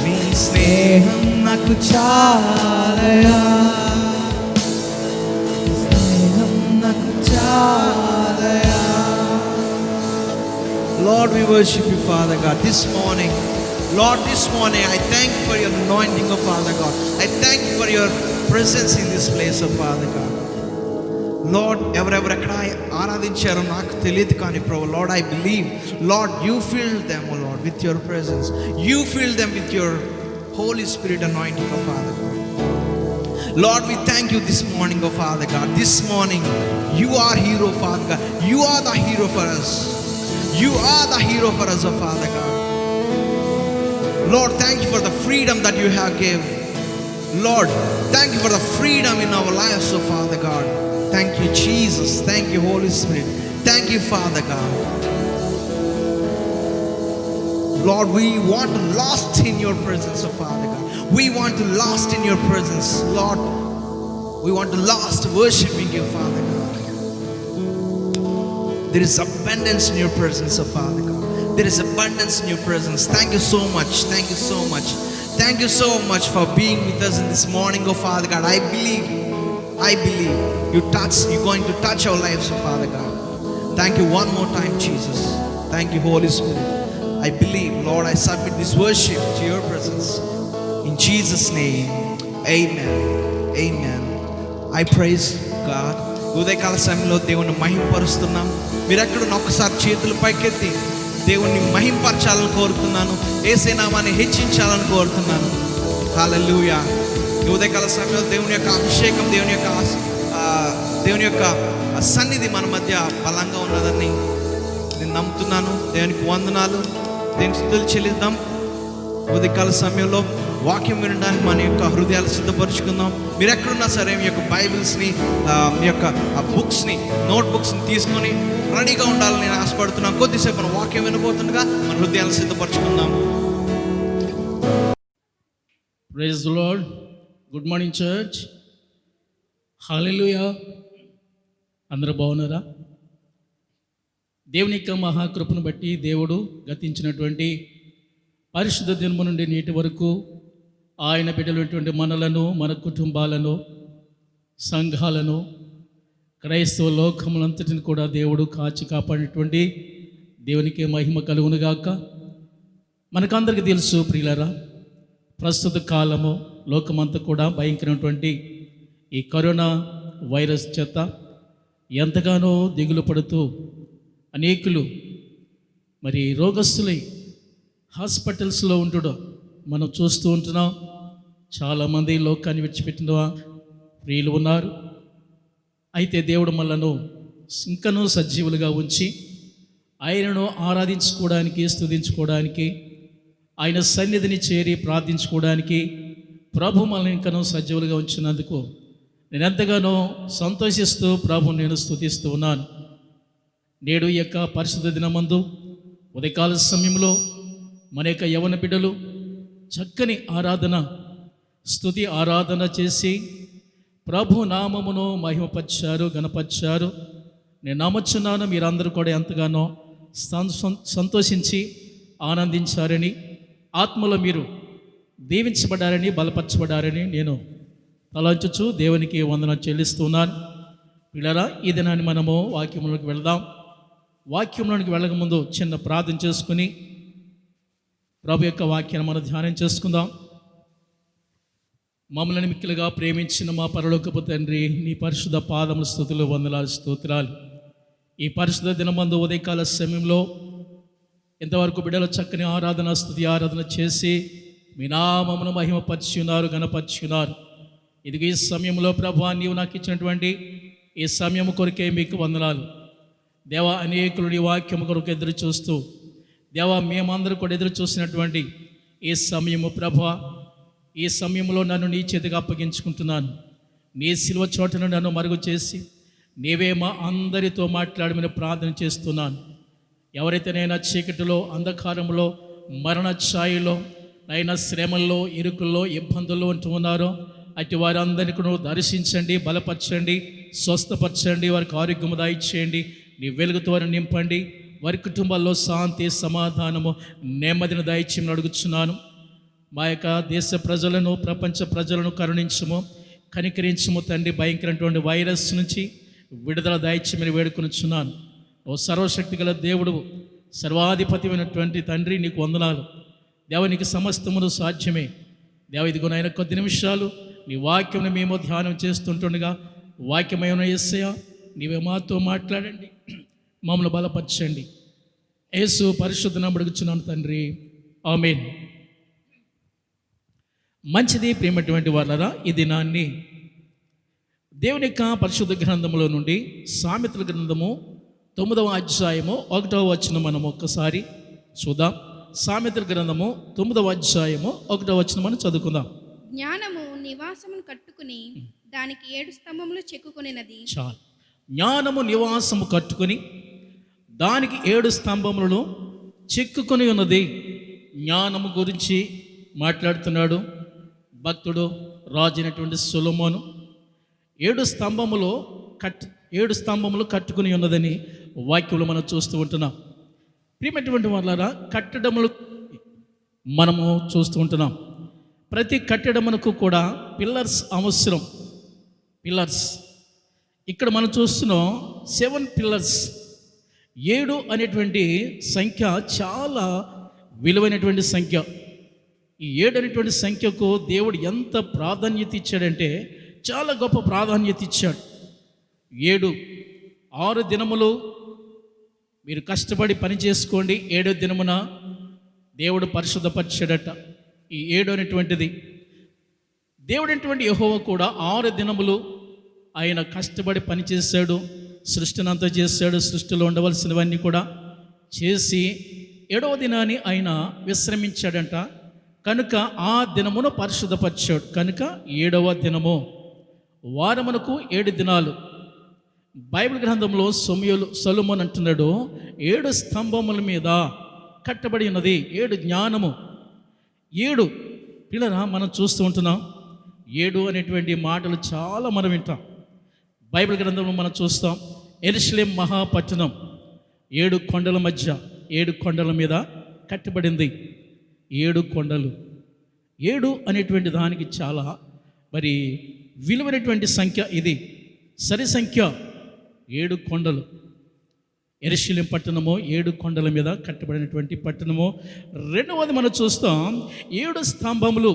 నీ స్నేహం నాకు చాలయా స్నేహం నాకు చాలయా Lord, we worship you, Father God, this morning. Lord, this morning I thank you for your anointing, oh Father God. I thank you for your presence in this place, oh Father God. Lord, ఎవరెవరు ఎక్కడ ఆరాధించారో నాకు తెలియదు కానీ ప్రభు Lord, I believe, Lord, you filled them, oh Lord, with your presence. You filled them with your Holy Spirit anointing, oh Father God. Lord, we thank you this morning, oh Father God. This morning, you are hero, Father God. You are the hero for us. You are the hero for us, oh Father God. Lord, thank you for the freedom that you have given. Lord, thank you for the freedom in our lives, oh Father God. Thank you, Jesus. Thank you, Holy Spirit. Thank you, Father God. Lord, we want to last in your presence, oh Father God. We want to last in your presence, Lord. We want to last worshiping you, Father God. There is abundance in your presence, oh Father God. There is abundance in your presence. Thank you so much. Thank you so much. Thank you so much for being with us in this morning, oh Father God. I believe you're going to touch our lives, oh Father God. Thank you one more time, Jesus. Thank you, Holy Spirit. I believe, Lord, I submit this worship to your presence. In Jesus' name, amen. Amen. I praise God. ఉదయకాల సమయంలో దేవుని మహింపరుస్తున్నాం. మీరు ఎక్కడున్న ఒక్కసారి చేతులు పైకెత్తి దేవుణ్ణి మహింపరచాలని కోరుతున్నాను. యేసే నామాన్ని హెచ్చించాలని కోరుతున్నాను. హల్లెలూయా. ఈ ఉదయకాల సమయంలో దేవుని యొక్క అభిషేకం, దేవుని యొక్క సన్నిధి మన మధ్య బలంగా ఉన్నదని నేను నమ్ముతున్నాను. దేవునికి వందనాలు. దేవునికి స్తుతులు చెల్లిద్దాం. ఉదయకాల సమయంలో వాక్యం వినడానికి మన యొక్క హృదయాలు సిద్ధపరచుకుందాం. మీరు ఎక్కడున్నా సరే మీ యొక్క బైబిల్స్ని, మీ యొక్క బుక్స్ని, నోట్ బుక్స్ని తీసుకొని రెడీగా ఉండాలని నేను ఆశపడుతున్నాను. కొద్దిసేపు మనం వాక్యం వినబోతుండగా మన హృదయాలు సిద్ధపరచుకుందాం. Praise the Lord. Good morning church. హల్లెలూయా. అందరూ బాగున్నారా? దేవుని యొక్క మహాకృపను బట్టి దేవుడు గతించినటువంటి పరిశుద్ధ దినము నుండి నేటి వరకు ఆయన బిడ్డలైనటువంటి మనలను, మన కుటుంబాలను, సంఘాలను, క్రైస్తవ లోకములంతటిని కూడా దేవుడు కాచి కాపాడినటువంటి దేవునికి మహిమ కలుగునుగాక. మనకందరికీ తెలుసు ప్రియులారా, ప్రస్తుత కాలము లోకమంతా కూడా భయంకరమైనటువంటి ఈ కరోనా వైరస్ చేత ఎంతగానో దిగులు పడుతూ అనేకులు మరి రోగస్తులై హాస్పిటల్స్లో ఉంటూ మనం చూస్తూ ఉంటున్నాం. చాలామంది లోకాన్ని విడిచిపెట్టిన ప్రియులు ఉన్నారు. అయితే దేవుడు మనలను ఇంకనూ సజీవులుగా ఉంచి ఆయనను ఆరాధించుకోవడానికి, స్తుతించుకోవడానికి, ఆయన సన్నిధిని చేరి ప్రార్థించుకోవడానికి ప్రభు మనల్ని ఇంకనూ సజీవులుగా ఉంచినందుకు నేను ఎంతగానో సంతోషిస్తూ ప్రభుని నేను స్తుతిస్తూ ఉన్నాను. నేడు ఈ యొక్క పరిశుద్ధ దినమందు ఉదయకాల సమయంలో మన యొక్క యవన బిడ్డలు చక్కని ఆరాధన, స్తుతి ఆరాధన చేసి ప్రభు నామమును మహిమపరిచారు, గణపరిచారు. నేను నమ్ముచున్నాను మీరందరూ కూడా ఎంతగానో సంతోషించి ఆనందించారని, ఆత్మలో మీరు దీవించబడ్డారని, బలపరచబడ్డారని నేను తలంచుచు దేవునికి వందనం చెల్లిస్తున్నాను. పిల్లరా, ఈ దినాన్ని మనము వాక్యంలోకి వెళదాం. వాక్యంలోనికి వెళ్ళకముందు చిన్న ప్రార్థన చేసుకుని ప్రభు యొక్క వాక్యాన్ని మనం ధ్యానం చేసుకుందాం. మమ్మల్ని మిక్కిలుగా ప్రేమించిన మా పరలోకపు తండ్రి, నీ పరిశుద్ధ పాదముల స్తుతులు, వందనాలు, స్తోత్రాలు. ఈ పరిశుద్ధ దినమందు ఉదయకాల సమయంలో ఇంతవరకు బిడ్డలు చక్కని ఆరాధన, స్తుతి ఆరాధన చేసి మీ నామమును మహిమపరిచి ఉన్నారు, గణపరిచి ఉన్నారు. ఇది ఈ సమయంలో ప్రభువా, నీవు నాకు ఇచ్చినటువంటి ఈ సమయం కొరకే మీకు వందనాలు దేవా. అనేకులు నీ వాక్యము కొరకు ఎదురు చూస్తూ దేవా, మేమందరూ కూడా ఎదురు చూసినటువంటి ఈ సమయము ప్రభువా, ఈ సమయంలో నన్ను నీ చేతికి అప్పగించుకుంటున్నాను. నీ శిలువ చోటను నన్ను మరుగు చేసి నీవే మా అందరితో మాట్లాడమని ప్రార్థన చేస్తున్నాను. ఎవరైతే నైనా చీకటిలో, అంధకారంలో, మరణ ఛాయలో, నైనా శ్రమల్లో, ఇరుకుల్లో, ఇబ్బందుల్లో ఉంటూ ఉన్నారో అటు వారందరికీ నువ్వు దర్శించండి, బలపరచండి, స్వస్థపరచండి, వారికి ఆరోగ్యము దయచేయండి. నీ వెలుగుతో వారిని నింపండి. వారి కుటుంబాల్లో శాంతి, సమాధానము, నెమ్మదిని దయచేయమని అడుగుతున్నాను. మా యొక్క దేశ ప్రజలను, ప్రపంచ ప్రజలను కరుణించము, కనికరించము తండ్రి. భయంకరమైనటువంటి వైరస్ నుంచి విడుదల దయచేయమని వేడుకొనిచున్నాను. ఓ సర్వశక్తి గల దేవుడు, సర్వాధిపతిమైనటువంటి తండ్రి, నీకు వందనాలు దేవ. నీకు సమస్తమును సాధ్యమే దేవ. ఇదిగోనైనా కొద్ది నిమిషాలు నీ వాక్యంను మేము ధ్యానం చేస్తుంటుండగా వాక్యమైన యేసయ్య నీవే మాతో మాట్లాడండి, మమ్మల్ని బలపరచండి. యేసు పరిశుద్ధ నామమున అడుగుచున్నాను తండ్రి, ఆమేన్. మంచిది ప్రియమైనటువంటి వాళ్ళరా, ఈ దినాన్ని దేవుని యొక్క పరిశుద్ధ గ్రంథములో నుండి సామెతల గ్రంథము 9వ అధ్యాయము 1వ వచనం మనం ఒక్కసారి చూద్దాం. సామెతల గ్రంథము 9వ అధ్యాయము 1వ వచనం మనం చదువుకుందాం. జ్ఞానము నివాసమును కట్టుకుని దానికి 7 స్తంభములు చెక్కుకొనినది. చాలు. జ్ఞానము నివాసము కట్టుకొని దానికి 7 స్తంభములను చెక్కుకొని ఉన్నది. జ్ఞానము గురించి మాట్లాడుతున్నాడు భక్తుడు, రాజు అయినటువంటి సొలొమోను. 7 స్తంభములు కట్టుకుని ఉన్నదని వాక్యంలో మనం చూస్తూ ఉంటున్నాం. ప్రియమైనటువంటి వాళ్ళారా, కట్టడములు మనము చూస్తూ ఉంటున్నాం. ప్రతి కట్టడమునకు కూడా పిల్లర్స్ అవసరం. పిల్లర్స్ ఇక్కడ మనం చూస్తున్నాం 7 పిల్లర్స్. 7 అనేటువంటి సంఖ్య చాలా విలువైనటువంటి సంఖ్య. ఈ 7 అనేటువంటి సంఖ్యకు దేవుడు ఎంత ప్రాధాన్యత ఇచ్చాడంటే చాలా గొప్ప ప్రాధాన్యత ఇచ్చాడు. 6 దినములు మీరు కష్టపడి పని చేసుకోండి, 7వ దినమున దేవుడు పరిశుద్ధపరిచాడట. ఈ 7 అనేటువంటిది దేవుడు అనేటువంటి యెహోవా కూడా 6 దినములు ఆయన కష్టపడి పని చేశాడు, సృష్టిని అంతా చేశాడు, సృష్టిలో ఉండవలసినవన్నీ కూడా చేసి 7వ దినాన్ని ఆయన విశ్రమించాడంట. కనుక ఆ దినమును పరిశుద్ధపరిచాడు. కనుక 7వ దినము, వారమునకు 7 దినాలు. బైబిల్ గ్రంథంలో సొలొమోను అంటున్నాడు, 7 స్తంభముల మీద కట్టబడి ఉన్నది 7 జ్ఞానము. 7 పిల్లరా, మనం చూస్తూ ఉంటున్నాం. 7 అనేటువంటి మాటలు చాలా మనం వింటాం. బైబిల్ గ్రంథంలో మనం చూస్తాం, యెరూషలేము మహాపట్టణం 7 కొండల మధ్య, 7 కొండల మీద కట్టబడింది. 7 కొండలు. 7 అనేటువంటి దానికి చాలా మరి విలువైనటువంటి సంఖ్య. ఇది సరి సంఖ్య. 7 కొండలు. యెరూషలేము పట్టణము 7 కొండల మీద కట్టబడినటువంటి పట్టణము. రెండవది మనం చూస్తాం 7 స్తంభములు.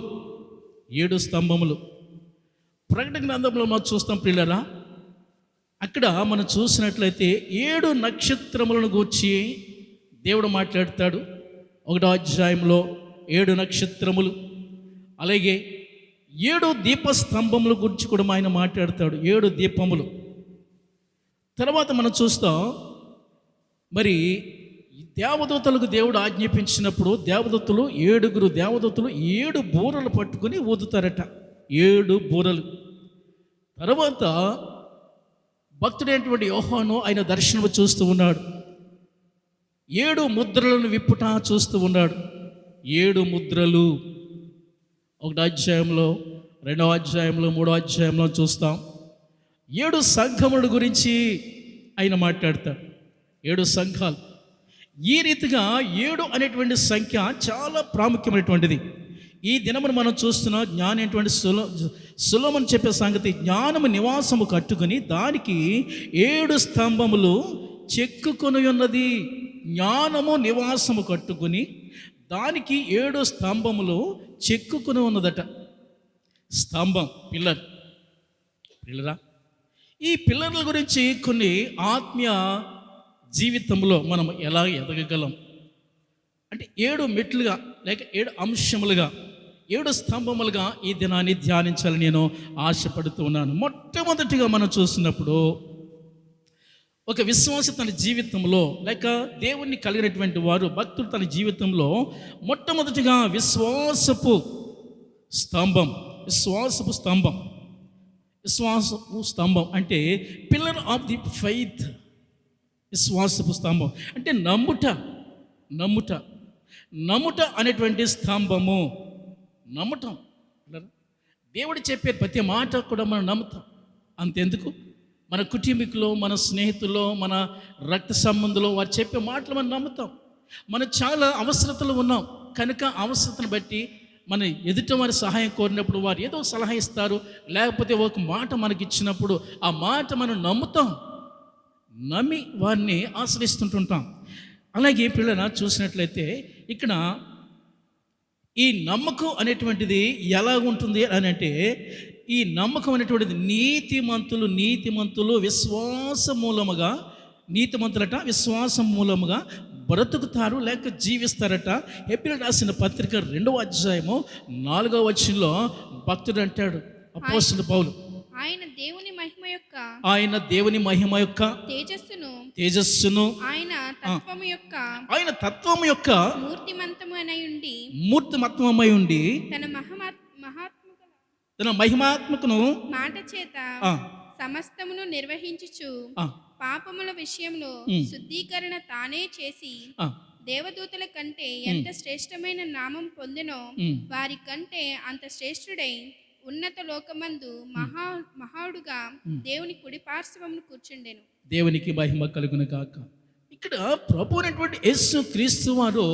7 స్తంభములు ప్రకటన గ్రంథంలో మనం చూస్తాం ప్రియులారా. అక్కడ మనం చూసినట్లయితే 7 నక్షత్రములను గూర్చి దేవుడు మాట్లాడతాడు. 1వ అధ్యాయంలో 7 నక్షత్రములు, అలాగే 7 దీపస్తంభముల గురించి కూడా ఆయన మాట్లాడతాడు. 7 దీపములు. తర్వాత మనం చూస్తాం మరి దేవదూతలకు దేవుడు ఆజ్ఞాపించినప్పుడు దేవదూతలు 7 దేవదూతలు 7 బూరలు పట్టుకొని ఊదుతారట. 7 బూరలు. తర్వాత భక్తుడైనటువంటి యోహాను ఆయన దర్శనము చూస్తూ ఉన్నాడు. 7 ముద్రలను విప్పుట చూస్తూ ఉన్నాడు. 7 ముద్రలు. 1వ అధ్యాయంలో 2వ అధ్యాయంలో 3వ అధ్యాయంలో చూస్తాం. 7 సంఘముల గురించి ఆయన మాట్లాడతాడు. 7 సంఘాలు. ఈ రీతిగా 7 అనేటువంటి సంఖ్య చాలా ప్రాముఖ్యమైనటువంటిది. ఈ దినమును మనం చూస్తున్న జ్ఞానం ఏంటువంటి సులభం చెప్పే సంగతి, జ్ఞానము నివాసము కట్టుకుని దానికి 7 స్తంభములు చెక్కుకొని ఉన్నది. జ్ఞానము నివాసము కట్టుకుని దానికి 7 స్తంభములు చెక్కుకొని ఉన్నదట. స్తంభం, పిల్లరా. ఈ పిల్లర్ల గురించి కొన్ని ఆత్మీయ జీవితంలో మనం ఎలా ఎదగగలం అంటే 7 మెట్లుగా లేక 7 అంశములుగా 7 స్తంభములుగా ఈ దినాన్ని ధ్యానించాలని నేను ఆశపడుతూ ఉన్నాను. మొట్టమొదటిగా మనం చూసినప్పుడు ఒక విశ్వాసి తన జీవితంలో లేక దేవుణ్ణి కలిగినటువంటి వారు భక్తులు తన జీవితంలో మొట్టమొదటిగా విశ్వాసపు స్తంభం అంటే పిల్లర్ ఆఫ్ ది ఫెయిత్. విశ్వాసపు స్తంభం అంటే నమ్ముట అనేటువంటి స్తంభము. నమ్మటం, దేవుడు చెప్పే ప్రతి మాట కూడా మనం నమ్ముతాం. అంతెందుకు, మన కుటుంబీకులు, మన స్నేహితులు, మన రక్త సంబంధులు వారు చెప్పే మాటలు మనం నమ్ముతాం. మనం చాలా అవసరతలు ఉన్నాం కనుక అవసరతను బట్టి మన ఎదుట వారి సహాయం కోరినప్పుడు వారు ఏదో సలహా ఇస్తారు, లేకపోతే ఒక మాట మనకి ఇచ్చినప్పుడు ఆ మాట మనం నమ్మి వారిని ఆశ్రయిస్తుంటుంటాం. అలాగే పిల్లల చూసినట్లయితే ఇక్కడ ఈ నమ్మకం అనేటువంటిది ఎలా ఉంటుంది అని అంటే, ఈ నమ్మకం అనేటువంటిది నీతిమంతులు విశ్వాసం మూలముగా బ్రతుకుతారు లేక జీవిస్తారట. హెబ్రీయులకు రాసిన పత్రిక 2వ అధ్యాయము 4వ వచనంలో భక్తుడు అంటాడు, అపోస్తలుడు పౌలు, ఆయన దేవుని మహిమ యొక్క తేజస్సును ఆయన తత్వము యొక్క మూర్తిమంతమై ఉండి తన మహిమాత్మకును మాట చేత సమస్తమును నిర్వహించుచు పాపముల విషయంలో శుద్ధీకరణ తానే చేసి దేవదూతల కంటే ఎంత శ్రేష్టమైన నామం పొందినో వారి కంటే అంత శ్రేష్ఠుడై ఉన్నత లోకమందు మహాడుగా దేవుని కుడి పార్శ్వమును కూర్చుండెను. దేవునికి మహిమ కలుగును గాక. ఇక్కడ ప్రభు అయినటువంటి యేసు క్రీస్తు వారు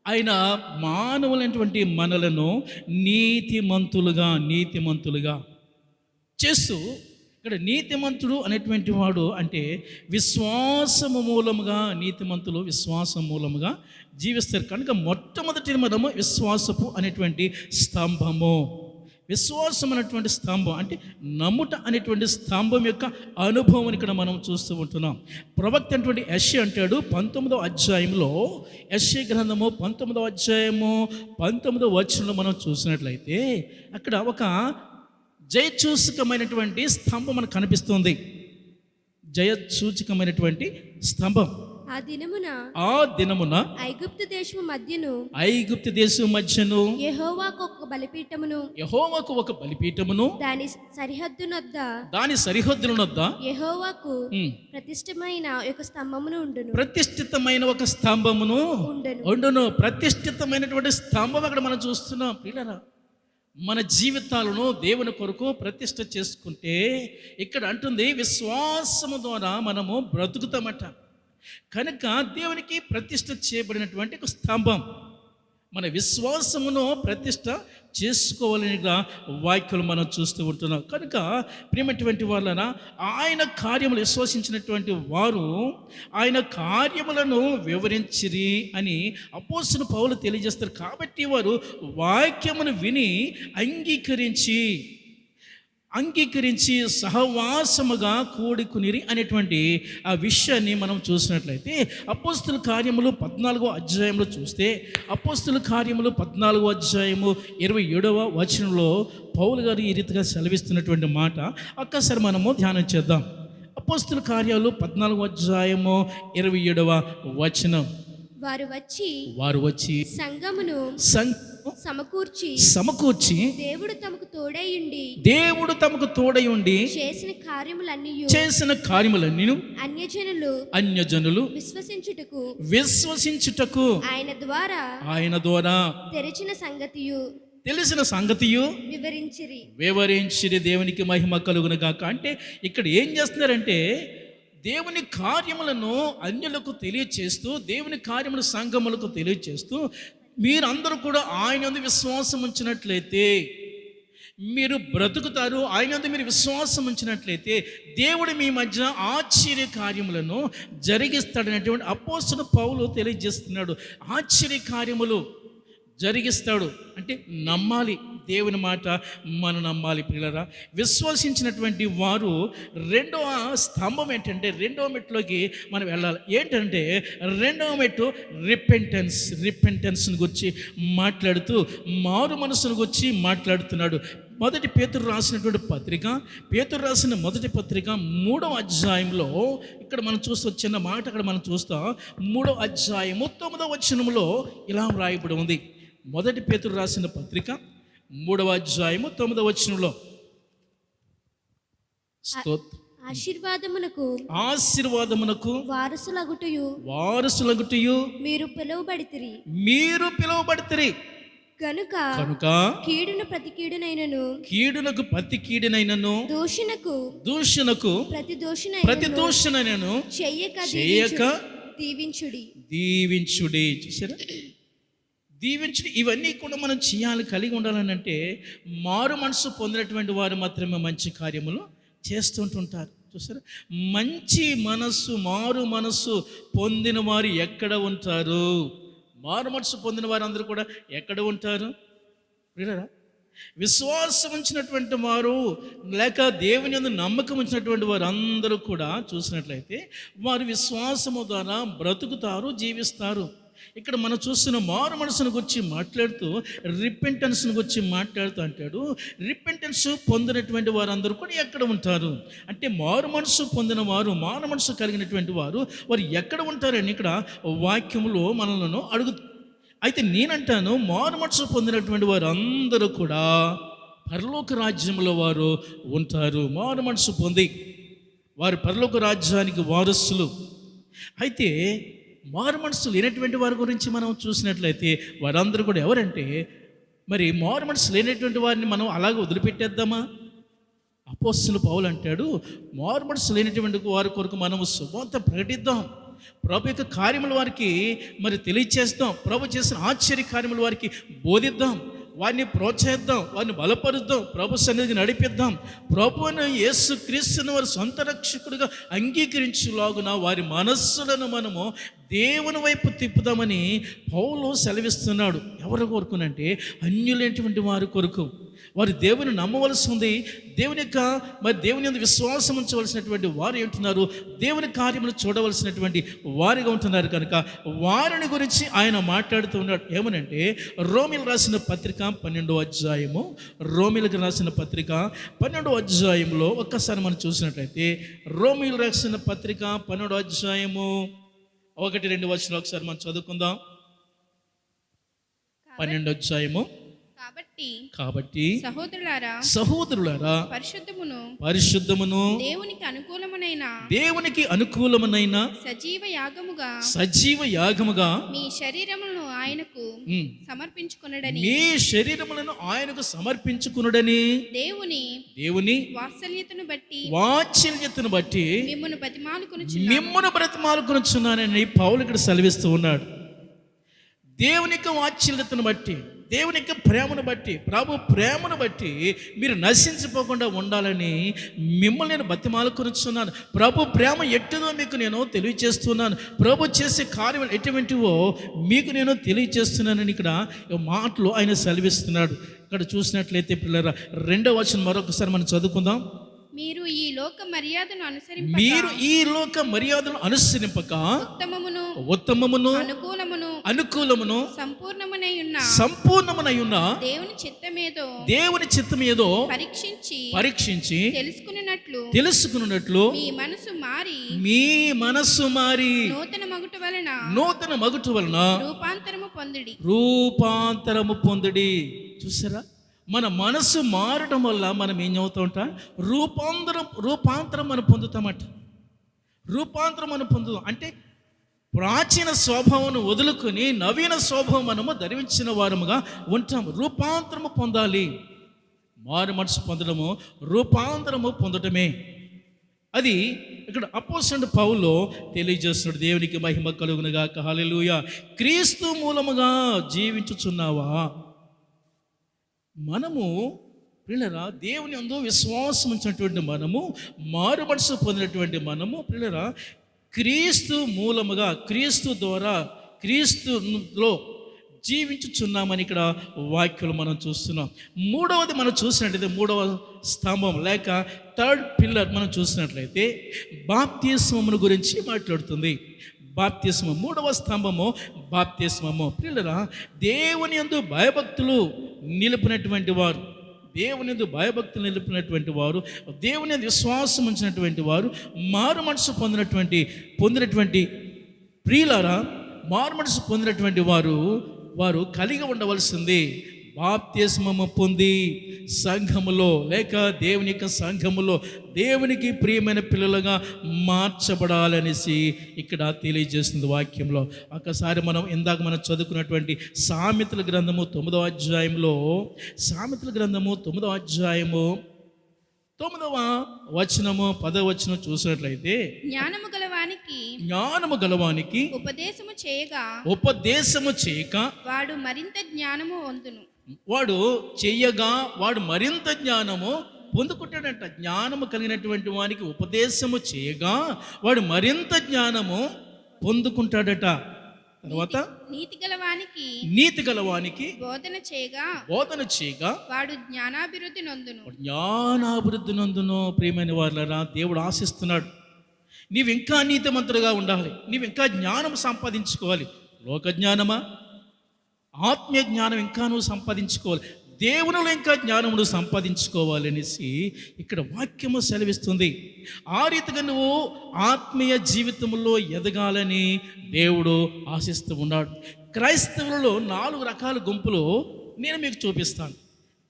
ఆయన మానవులైనటువంటి మనలను నీతిమంతులుగా చేస్తూ, ఇక్కడ నీతిమంతుడు అనేటువంటి వాడు అంటే విశ్వాసం మూలముగా జీవిస్తారు కనుక మొట్టమొదటి మనము విశ్వాసపు అనేటువంటి స్తంభము. విశ్వాసం అనేటువంటి స్తంభం అంటే నమ్ముట అనేటువంటి స్తంభం యొక్క అనుభవం ఇక్కడ మనం చూస్తూ ఉంటున్నాం. ప్రవక్త అనేటువంటి యెషయా అంటాడు 19వ అధ్యాయంలో, యెషయా గ్రంథము 19వ అధ్యాయము 19వ వచనంలో మనం చూసినట్లయితే అక్కడ ఒక జయసూచకమైనటువంటి స్తంభం మనకు కనిపిస్తుంది. జయసూచకమైనటువంటి స్తంభం. ఆ దినమున ఐగుప్తు దేశము మధ్యను యెహోవాకు ఒక బలిపీఠమును దాని సరిహద్దులనొద్ద యెహోవాకు ప్రతిష్ఠితమైన ఒక స్తంభమును ఉండును. ప్రతిష్ఠితమైనటువంటి స్తంభం అక్కడ మనం చూస్తున్నాం. పిల్లరా, మన జీవితాలను దేవుని కొరకు ప్రతిష్ఠ చేసుకుంటే ఇక్కడ అంటుంది విశ్వాసము ద్వారా మనము బ్రతుకుతామట. కనుక దేవునికి ప్రతిష్ఠ చేయబడినటువంటి ఒక స్తంభం మన విశ్వాసమును ప్రతిష్ఠ చేసుకోవాలనిగా వాక్యాలు మనం చూస్తూ ఉంటున్నాం. కనుక ప్రియమైనటువంటి వాళ్ళన ఆయన కార్యములు విశ్వసించినటువంటి వారు ఆయన కార్యములను వివరించిరి అని అపోస్తలుడు పౌలు తెలియజేస్తారు. కాబట్టి వారు వాక్యమును విని అంగీకరించి సహవాసముగా కూడుకునిరి అనేటువంటి ఆ విషయాన్ని మనం చూసినట్లయితే అపోస్తలుల కార్యములు 14వ అధ్యాయంలో చూస్తే, అపోస్తలుల కార్యములు 14వ అధ్యాయము 27వ వచనంలో పౌలు గారు ఈ రీతిగా సెలవిస్తున్నటువంటి మాట ఒక్కసారి మనము ధ్యానం చేద్దాం. అపోస్తలుల కార్యాలు 14వ అధ్యాయము 27వ వచనం. వారు వచ్చి సంఘమును సమకూర్చి దేవుడు తమకు తోడై ఉండి చేసిన కార్యములన్నీ అన్యజనులు విశ్వసించుటకు ఆయన ద్వారా తెరిచిన తెలిసిన సంగతియు వివరించిరి, దేవునికి మహిమ కలుగును గాక. అంటే ఇక్కడ ఏం చేస్తున్నారంటే దేవుని కార్యములను అన్యులకు తెలియచేస్తూ, దేవుని కార్యములు సంఘములకు తెలియచేస్తూ, మీరందరూ కూడా ఆయన యందు విశ్వాసం ఉంచినట్లయితే మీరు బ్రతుకుతారు. ఆయన యందు మీరు విశ్వాసం ఉంచినట్లయితే దేవుడు మీ మధ్య ఆశ్చర్య కార్యములను జరిగిస్తాడనేటువంటి అపోస్తలుడు పౌలు తెలియజేస్తున్నాడు. ఆశ్చర్య కార్యములు జరిగిస్తాడు అంటే నమ్మాలి, దేవుని మాట మనం నమ్మాలి పిల్లరా. విశ్వసించినటువంటి వారు రెండవ స్తంభం ఏంటంటే, రెండవ మెట్టులోకి మనం వెళ్ళాలి. ఏంటంటే రెండవ మెట్టు రిపెంటెన్స్ని గురించి మాట్లాడుతూ మారు మనసును గురించి మాట్లాడుతున్నాడు. మొదటి పేతురు రాసినటువంటి పత్రిక, పేతురు రాసిన మొదటి పత్రిక 3వ అధ్యాయంలో ఇక్కడ మనం చూస్తాం, చిన్న మాట అక్కడ మనం చూస్తాం. 3వ అధ్యాయము 9వ వచనంలో ఇలా వ్రాయబడి ఉంది. మొదటి పేతురు రాసిన పత్రిక 3వ అధ్యాయము 9వ వచనంలో ఆశీర్వాదమునకు వారసులగుటయు మీరు పిలువబడితిరి కనుక కీడునకు ప్రతి కీడునైనను దూషణకు ప్రతి దూషణైనను చెయ్యక దీవించుడి. చూసారా, దీవించుడి. ఇవన్నీ కూడా మనం చేయాలి, కలిగి ఉండాలని అంటే మారు మనసు పొందినటువంటి వారు మాత్రమే మంచి కార్యములు చేస్తుంటుంటారు. చూసారా, మంచి మనస్సు, మారు మనస్సు పొందిన వారు ఎక్కడ ఉంటారు? మారు మనసు పొందిన వారందరూ కూడా ఎక్కడ ఉంటారు? వినరా, విశ్వాసం ఉంచినటువంటి వారు లేక దేవుని యందు నమ్మకం ఉంచినటువంటి వారు అందరూ కూడా చూసినట్లయితే వారు విశ్వాసము ద్వారా బ్రతుకుతారు, జీవిస్తారు. ఇక్కడ మనం చూస్తున్న మారు మనసును గురించి మాట్లాడుతూ రిపెంటెన్స్ను గురించి మాట్లాడుతూ అంటాడు, రిపెంటెన్స్ పొందినటువంటి వారందరూ కూడా ఎక్కడ ఉంటారు అంటే మారు మనసు పొందిన వారు, మారు మనసు కలిగినటువంటి వారు ఎక్కడ ఉంటారని ఇక్కడ వాక్యములో మనలను అడుగు. అయితే నేనంటాను, మారు మనసు పొందినటువంటి వారు అందరూ కూడా పరలోక రాజ్యంలో వారు ఉంటారు. మారు మనసు పొంది వారు పరలోక రాజ్యానికి వారసులు. అయితే మారు మనసు లేనటువంటి వారి గురించి మనం చూసినట్లయితే వారందరూ కూడా ఎవరంటే, మరి మారు మనసు లేనటువంటి వారిని మనం అలాగే వదిలిపెట్టేద్దామా? అపోస్తలుడు పౌలు అంటాడు, మారు మనసు లేనటువంటి వారి కొరకు మనము సువార్త ప్రకటిద్దాం, ప్రభు యొక్క కార్యముల వారికి మరి తెలియచేస్తాం, ప్రభు చేసిన ఆశ్చర్య కార్యముల వారికి బోధిద్దాం, వారిని ప్రోత్సహిద్దాం, వారిని బలపరుద్దాం, ప్రభు సన్నిధికి నడిపిద్దాం. ప్రభువును యేసు క్రీస్తును వారి సొంత రక్షకుడిగా అంగీకరించులాగున వారి మనస్సులను మనము దేవుని వైపు తిప్పుదామని పౌలు సెలవిస్తున్నాడు. ఎవరి కొరకునంటే అన్యులైనటువంటి వారి కొరకు. వారు దేవుని నమ్మవలసి ఉంది, దేవుని యొక్క దేవుని యందు విశ్వాసం ఉంచవలసినటువంటి వారు ఏంటున్నారు, దేవుని కార్యములు చూడవలసినటువంటి వారిగా ఉంటున్నారు. కనుక వారిని గురించి ఆయన మాట్లాడుతూ ఉన్నాడు. ఏమనంటే రోమిలకు రాసిన పత్రిక 12వ అధ్యాయము, రోమిలకు రాసిన పత్రిక 12వ అధ్యాయంలో ఒక్కసారి మనం చూసినట్లయితే రోమిలకు రాసిన పత్రిక 12వ అధ్యాయము 1-2 వచనాలు ఒకసారి మనం చదువుకుందాం. 12వ అధ్యాయము. కాబట్టి సహోదరులారా పరిశుద్ధమును దేవునికి అనుకూలమునైన సజీవ యాగముగా మీ శరీరములను ఆయనకు సమర్పించుకొనుడని దేవుని వాత్సల్యతను బట్టి మిమ్మును బ్రతిమాలుకొనుచున్నానని పౌలు ఇక్కడ సెలవిస్తూ ఉన్నాడు. దేవుని యొక్క వాత్సల్యతను బట్టి, దేవుని యొక్క ప్రేమను బట్టి, ప్రభు ప్రేమను బట్టి మీరు నశించిపోకుండా ఉండాలని మిమ్మల్ని నేను బతిమాలుకొనుచున్నాను. ప్రభు ప్రేమ ఎట్టుదో మీకు నేను తెలియచేస్తున్నాను. ప్రభు చేసే కార్యములు ఎటువంటివో మీకు నేను తెలియచేస్తున్నానని ఇక్కడ మాటలు ఆయన సెలవిస్తున్నాడు. ఇక్కడ చూసినట్లయితే పిల్లరా 2వ వచనం మరొకసారి మనం చదువుకుందాం. మీరు ఈ లోక మర్యాదను అనుసరింపక ఉత్తమమును అనుకూలమును సంపూర్ణమునై ఉన్న దేవుని చిత్తమేదో పరీక్షించి తెలుసుకున్నట్లు మీ మనసు మారి నూతన మగుటు వలన రూపాంతరము పొందుడి. చూసారా, మన మనసు మారడం వల్ల మనం ఏం అవుతూ ఉంటాం, రూపాంతరం మనం పొందుతామట. రూపాంతరం మనం పొందుతాం అంటే ప్రాచీన స్వభావం వదులుకొని నవీన స్వభావం మనము ధరించిన వారముగా ఉంటాము. రూపాంతరము పొందాలి. మారు మనసు పొందడము రూపాంతరము పొందటమే. అది ఇక్కడ అపోస్తలుడైన పౌలు తెలియజేస్తున్నాడు. దేవునికి మహిమ కలుగునుగాక. హల్లెలూయా. క్రీస్తు మూలముగా జీవించుచున్నావా? మనము ప్రియులరా దేవుని యందు విశ్వాసం ఉంచినటువంటి మనము, మారు మనసు పొందినటువంటి మనము ప్రియులరా క్రీస్తు మూలముగా, క్రీస్తు ద్వారా, క్రీస్తులో జీవించుచున్నామని ఇక్కడ వాక్యాలు మనం చూస్తున్నాం. మూడవది మనం చూసినట్లయితే, మూడవ స్తంభం లేక థర్డ్ పిల్లర్ మనం చూసినట్లయితే బాప్తిస్మమును గురించి మాట్లాడుతుంది. బాప్తిస్మం మూడవ స్తంభము బాప్తిస్మము. ప్రియులరా దేవుని యందు భయభక్తులు నిలిపినటువంటి వారు, దేవుని యందు భయభక్తులు నిలిపినటువంటి వారు, దేవుని యందు విశ్వాసం ఉంచినటువంటి వారు, మారు మనసు పొందినటువంటి ప్రియులారా, మారు మనసు పొందినటువంటి వారు కలిగి ఉండవలసింది బాప్తిస్మము పొంది సంఘములో లేక దేవుని యొక్క సంఘములో దేవునికి ప్రియమైన పిల్లలుగా మార్చబడాలనేసి ఇక్కడ తెలియజేస్తుంది వాక్యంలో. ఒకసారి ఇందాక మనం చదువుకున్నటువంటి సామెతల గ్రంథము 9వ అధ్యాయంలో, సామెతల గ్రంథము 9వ అధ్యాయము 9వ వచనము 10వ వచనం చూసినట్లయితే, జ్ఞానము గలవానికి ఉపదేశము చేయక వాడు మరింత జ్ఞానము పొందును. వాడు చెయ్యగా వాడు మరింత జ్ఞానము పొందుకుంటాడట. జ్ఞానము కలిగినటువంటి వానికి ఉపదేశము చేయగా వాడు మరింత జ్ఞానము పొందుకుంటాడట. తర్వాత నీతి గలవానికి బోధన చేయగా వాడు జ్ఞానాభివృద్ధి నొందును. ప్రియమైన వారులారా, దేవుడు ఆశిస్తున్నాడు నీవు ఇంకా నీతిమంతుడుగా ఉండాలి, నీవు ఇంకా జ్ఞానం సంపాదించుకోవాలి. లోక జ్ఞానమా, ఆత్మీయ జ్ఞానం ఇంకా నువ్వు సంపాదించుకోవాలి, దేవునిలో ఇంకా జ్ఞానమును సంపాదించుకోవాలి అనేసి ఇక్కడ వాక్యము సెలవిస్తుంది. ఆ రీతిగా నువ్వు ఆత్మీయ జీవితంలో ఎదగాలని దేవుడు ఆశిస్తూ ఉన్నాడు. క్రైస్తవులలో 4 రకాల గుంపులు నేను మీకు చూపిస్తాను.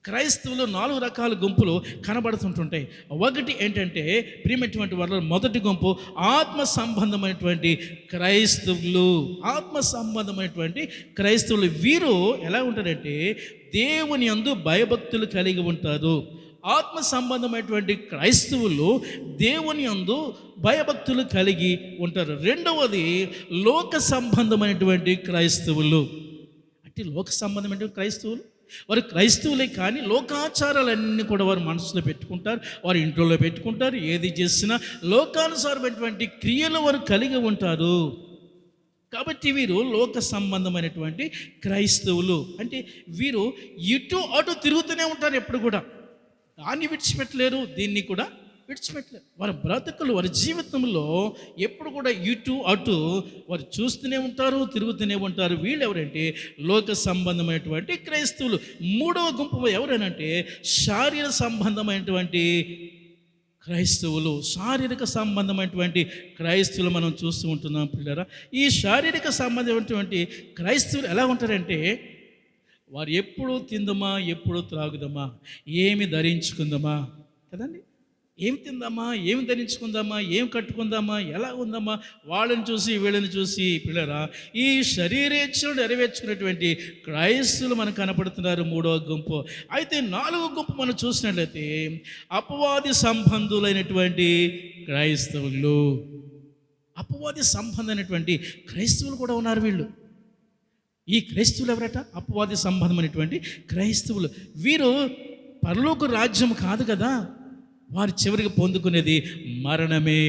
క్రైస్తవులు 4 రకాల గుంపులు కనబడుతుంటుంటాయి. ఒకటి ఏంటంటే ప్రియమైనటువంటి వాళ్ళ మొదటి గుంపు ఆత్మ సంబంధమైనటువంటి క్రైస్తవులు. ఆత్మ సంబంధమైనటువంటి క్రైస్తవులు వీరు ఎలా ఉంటారంటే దేవుని యందు భయభక్తులు కలిగి ఉంటారు. ఆత్మ సంబంధమైనటువంటి క్రైస్తవులు దేవుని యందు భయభక్తులు కలిగి ఉంటారు. రెండవది లోక సంబంధమైనటువంటి క్రైస్తవులు. అంటే లోక సంబంధమైనటువంటి క్రైస్తవులు వారు క్రైస్తవులే కానీ లోకాచారాలన్నీ కూడా వారు మనసులో పెట్టుకుంటారు, వారి ఇంట్లో పెట్టుకుంటారు. ఏది చేసినా లోకానుసారమైనటువంటి క్రియలు వారు కలిగి ఉంటారు. కాబట్టి వీరు లోక సంబంధమైనటువంటి క్రైస్తవులు. అంటే వీరు ఇటు అటు తిరుగుతూనే ఉంటారు. ఎప్పుడు కూడా దాన్ని విడిచిపెట్టలేరు, దీన్ని కూడా విడిచిపెట్టలేరు. వారి బ్రతుకులు, వారి జీవితంలో ఎప్పుడు కూడా ఇటు అటు వారు చూస్తూనే ఉంటారు, తిరుగుతూనే ఉంటారు. వీళ్ళు ఎవరంటే లోక సంబంధమైనటువంటి క్రైస్తవులు. మూడవ గుంపు ఎవరైనంటే శారీరక సంబంధమైనటువంటి క్రైస్తవులు. శారీరక సంబంధమైనటువంటి క్రైస్తవులు మనం చూస్తూ ఉంటున్నాం పిల్లరా. ఈ శారీరక సంబంధమైనటువంటి క్రైస్తవులు ఎలా ఉంటారంటే వారు ఎప్పుడు తిందమా, ఎప్పుడు త్రాగుదమా, ఏమి ధరించుకుందామా కదండి, ఏం తిందామా, ఏం ధరించుకుందామా, ఏం కట్టుకుందామా, ఎలా ఉందామా, వాళ్ళని చూసి వీళ్ళని చూసి పిల్లరా ఈ శరీరేచ్ఛను నెరవేర్చుకునేటువంటి క్రైస్తవులు మనకు కనపడుతున్నారు. మూడవ గుంపు. అయితే 4వ గుంపు మనం చూసినట్లయితే అపవాది సంబంధులైనటువంటి క్రైస్తవులు. అపవాది సంబంధమైనటువంటి క్రైస్తవులు కూడా ఉన్నారు. వీళ్ళు ఈ క్రైస్తవులు ఎవరట? అపవాది సంబంధమైనటువంటి క్రైస్తవులు. వీరు పరలోక రాజ్యం కాదు కదా, వారు చివరికి పొందుకునేది మరణమే.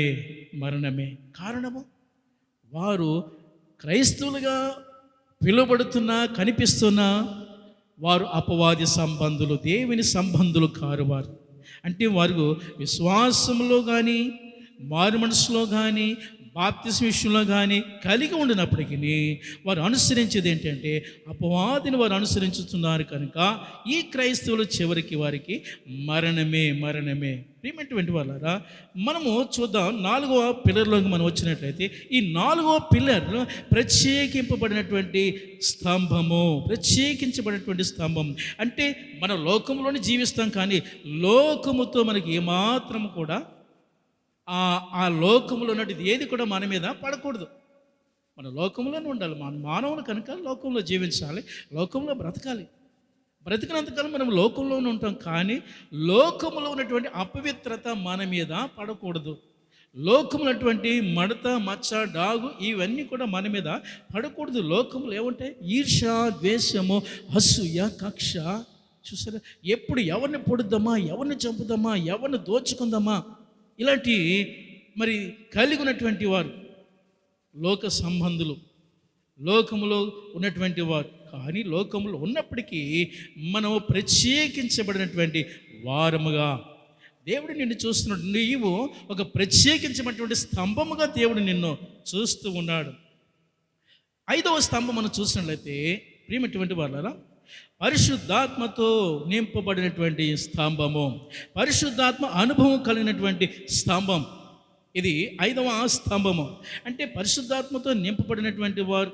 కారణము వారు క్రైస్తవులుగా పిలువబడుతున్నా కనిపిస్తున్నా వారు అపవాది సంబంధులు, దేవుని సంబంధులు కారు. వారు అంటే వారు విశ్వాసంలో కానీ మారు మనసులో కానీ బాప్తిస్మ విషయంలో కానీ కలిగి ఉండినప్పటికీ వారు అనుసరించేది ఏంటంటే అపవాదిని వారు అనుసరించుతున్నారు. కనుక ఈ క్రైస్తవులు చివరికి వారికి మరణమే. ప్రియమైనటువంటి వాళ్ళారా, మనము చూద్దాం 4వ పిల్లర్లోకి మనం వచ్చినట్లయితే ఈ 4వ పిల్లర్ ప్రత్యేకింపబడినటువంటి స్తంభం. అంటే మన లోకంలోనే జీవిస్తాం కానీ లోకముతో మనకి ఏమాత్రం కూడా ఆ లోకములో ఉన్నది ఏది కూడా మన మీద పడకూడదు. మన లోకంలోనే ఉండాలి. మన మానవులు కనుక లోకంలో జీవించాలి, లోకంలో బ్రతకాలి. బ్రతికినంతకాలం మనం లోకంలోనే ఉంటాం. కానీ లోకంలో ఉన్నటువంటి అపవిత్రత మన మీద పడకూడదు. లోకంలో ఉన్నటువంటి మడత, మచ్చ, డాగు ఇవన్నీ కూడా మన మీద పడకూడదు. లోకంలో ఏముంటాయి? ఈర్ష, ద్వేషము, అసూయ, కక్ష. చూసారా? ఎప్పుడు ఎవరిని పొడుద్దామా, ఎవరిని చంపుదామా, ఎవరిని దోచుకుందామా, ఇలాంటి మరి కలిగి ఉన్నటువంటి వారు లోక సంబంధులు, లోకములో ఉన్నటువంటి వారు. కానీ లోకములో ఉన్నప్పటికీ మనము ప్రత్యేకించబడినటువంటి వారముగా దేవుడు నిన్ను చూస్తున్నాడు. నీవు ఒక ప్రత్యేకించబడినటువంటి స్తంభముగా దేవుడు నిన్ను చూస్తూ ఉన్నాడు. 5వ స్తంభం మనం చూసినట్లయితే ప్రియమైనటువంటి వాళ్ళారా, పరిశుద్ధాత్మతో నింపబడినటువంటి స్తంభము, పరిశుద్ధాత్మ అనుభవం కలిగినటువంటి స్తంభం. ఇది 5వ స్తంభము. అంటే పరిశుద్ధాత్మతో నింపబడినటువంటి వారు,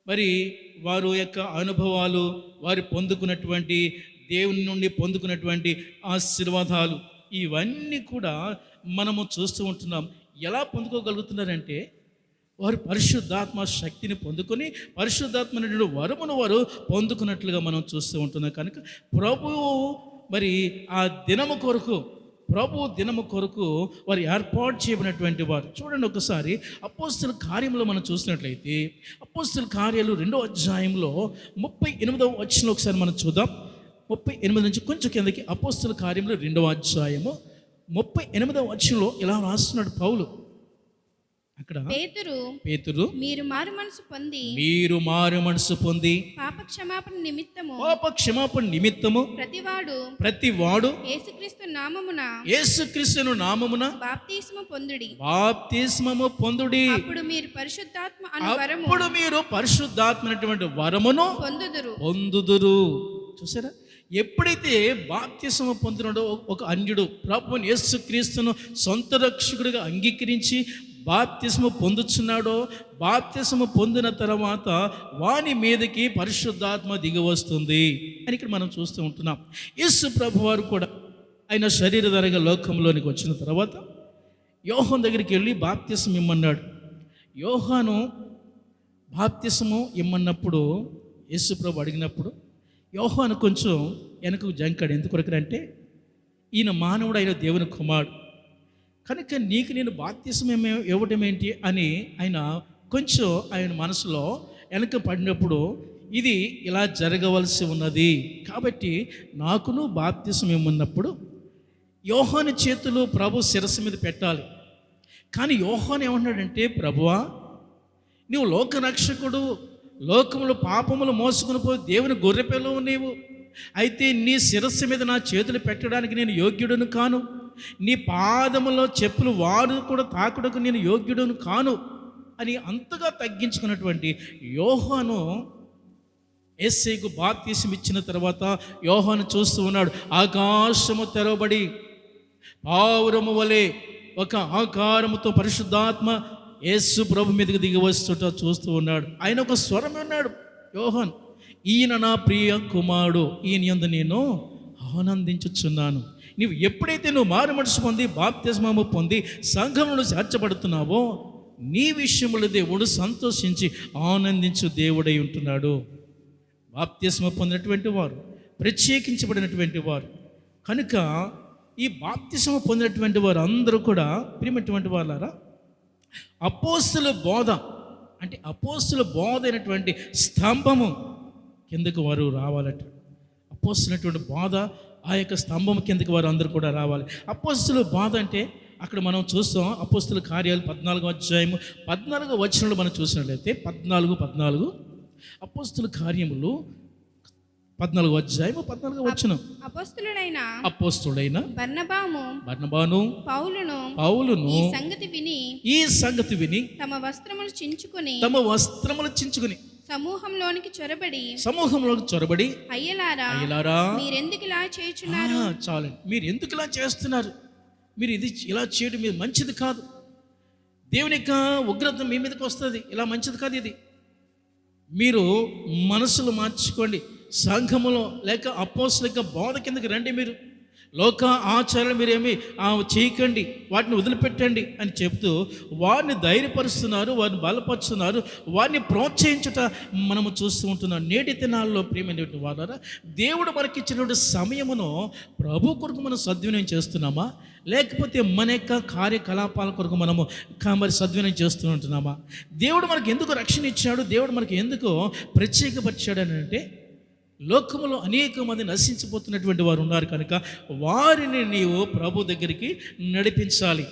మరి వారు యొక్క అనుభవాలు, వారు పొందుకున్నటువంటి దేవుని నుండి పొందుకున్నటువంటి ఆశీర్వాదాలు, ఇవన్నీ కూడా మనము చూస్తూ ఉంటున్నాం. ఎలా పొందుకోగలుగుతున్నారంటే వారు పరిశుద్ధాత్మ శక్తిని పొందుకొని పరిశుద్ధాత్మ వరమును వారు పొందుకున్నట్లుగా మనం చూస్తూ ఉంటున్నాం. కనుక ప్రభువు మరి ఆ దినము కొరకు, ప్రభు దినము కొరకు వారు ఏర్పాటు చేయబడినటువంటి వారు. చూడండి ఒకసారి అపోస్తల కార్యంలో మనం చూసినట్లయితే అపోస్తల కార్యాలు 2వ అధ్యాయంలో 38వ వచనంలో ఒకసారి మనం చూద్దాం. 38 నుంచి కొంచెం కిందకి అపోస్తల కార్యంలో 2వ అధ్యాయము 38వ వచనంలో ఇలా రాస్తున్నాడు పౌలు. అక్కడ పేతురు మీరు మారు మనసు పొంది పాప క్షమాపణ నిమిత్తము ప్రతివాడు యేసుక్రీస్తు నామమున బాప్తిస్మము పొందుడి. అప్పుడు మీరు పరిశుద్ధాత్మ వరమును పొందుదురు. చూసారా? ఎప్పుడైతే బాప్తిస్మము పొందినాడో ఒక అన్యుడు ప్రభువుని యేసుక్రీస్తును సొంత రక్షకుడిగా అంగీకరించి బాప్తిస్మము పొందుచున్నాడో, బాప్తిస్మము పొందిన తర్వాత వాని మీదకి పరిశుద్ధాత్మ దిగి వస్తుంది అని ఇక్కడ మనం చూస్తూ ఉంటున్నాం. యేసు ప్రభు వారు కూడా ఆయన శరీరధారిగా లోకంలోనికి వచ్చిన తర్వాత యోహాను దగ్గరికి వెళ్ళి బాప్తిస్మం ఇమ్మన్నాడు. యోహాను బాప్తిస్మం ఇమ్మన్నప్పుడు యేసు ప్రభు అడిగినప్పుడు యోహాను కొంచెం వెనకకు జంకాడు. ఎందుకొరకంటే ఈయన మానవుడు, ఆయన దేవుని కుమారుడు కనుక నీకు నేను బాప్తిస్మం ఇవ్వటం ఏంటి అని ఆయన కొంచెం ఆయన మనసులో వెనక పడినప్పుడు ఇది ఇలా జరగవలసి ఉన్నది కాబట్టి నాకును బాప్తిస్మం ఇమ్మన్నప్పుడు యోహాను చేతులు ప్రభు శిరస్సు మీద పెట్టాలి. కానీ యోహాను ఏమన్నాడంటే, ప్రభువా నీవు లోకరక్షకుడు, లోకములు పాపములు మోసుకుని పోయి దేవుని గొర్రెపిల్లవు నీవు, అయితే నీ శిరస్సు మీద నా చేతులు పెట్టడానికి నేను యోగ్యుడును కాను, నీ పాదములో చెప్పులు వారు కూడా తాకుటకు నేను యోగ్యుడును కాను అని అంతగా తగ్గించుకున్నటువంటి యోహాను యేసయ్యకు బాప్తిస్మం ఇచ్చిన తర్వాత యోహాను చూస్తూ ఉన్నాడు. ఆకాశము తెరవబడి పావురము వలె ఒక ఆకారముతో పరిశుద్ధాత్మ యేసు ప్రభు మీదకి దిగి వస్తుంట చూస్తూ ఉన్నాడు. ఆయన ఒక స్వరం ఉన్నాడు, యోహాన్, ఈయన నా ప్రియ కుమారుడు, ఈయన యందు నేను ఆనందించుచున్నాను. నీవు ఎప్పుడైతే నువ్వు మారు మనసు పొంది బాప్తిస్మము పొంది సంఘములో చేర్చబడుతున్నావో నీ విషయములో దేవుడు సంతోషించి ఆనందించు దేవుడై ఉంటున్నాడు. బాప్తిస్మం పొందినటువంటి వారు ప్రత్యేకించబడినటువంటి వారు కనుక ఈ బాప్తిస్మం పొందినటువంటి వారు అందరూ కూడా ప్రియమైనటువంటి వాళ్ళారా, అపోస్తుల బోధ అంటే అపోస్తుల బోధ అయినటువంటి స్తంభము కిందకు వారు రావాలట. అపోస్తులైనటువంటి బోధ ఆ యొక్క స్తంభం కిందకి వారు అందరూ కూడా రావాలి. అపోస్తుల బోధ అంటే అక్కడ మనం చూస్తాం అపోస్తుల కార్యాలు 14వ అధ్యాయము 14వ వచనంలో మనం చూసినట్లయితే 14 అపోస్తుల కార్యములు 14వ అధ్యాయము 14వ వచనం. అపోస్తులైన బర్నబాను పౌలును ఈ సంగతి విని తమ వస్త్రములు చించుకొని సమూహంలోనికి చొరబడి అయ్యలారా మీరెందుకు ఇలా చేస్తున్నారు? చాలండి, మీరు ఎందుకు ఇలా చేస్తున్నారు? మీరు ఇది ఇలా చేయడం మీరు మంచిది కాదు. దేవుని యొక్క ఉగ్రత మీ మీదకి వస్తుంది, ఇలా మంచిది కాదు. ఇది మీరు మనసులు మార్చుకోండి. సంఘములో లేక అపోస్తల యొక్క బోధ కిందకి రండి. మీరు లోక ఆచారాలు మీరేమి చేయకండి, వాటిని వదిలిపెట్టండి అని చెప్తూ వారిని ధైర్యపరుస్తున్నారు, వారిని బలపరుస్తున్నారు, వారిని ప్రోత్సహించుట మనము చూస్తూ ఉంటున్నాం. నేటి దినాల్లో ప్రియమైనటువంటి వారా, దేవుడు మనకి ఇచ్చినటువంటి సమయమును ప్రభు కొరకు మనం సద్వినియోగం చేస్తున్నామా, లేకపోతే మన యొక్క కార్యకలాపాల కొరకు మనము మరి సద్వినియోగం చేస్తూ ఉంటున్నామా? దేవుడు మనకు ఎందుకు రక్షణ ఇచ్చాడు, దేవుడు మనకు ఎందుకు ప్రత్యేకపరిచాడు అని అంటే, లోకములో అనేక మంది నశించిపోతున్నటువంటి వారు ఉన్నారు కనుక వారిని నీవు ప్రభు దగ్గరికి నడిపించాలి.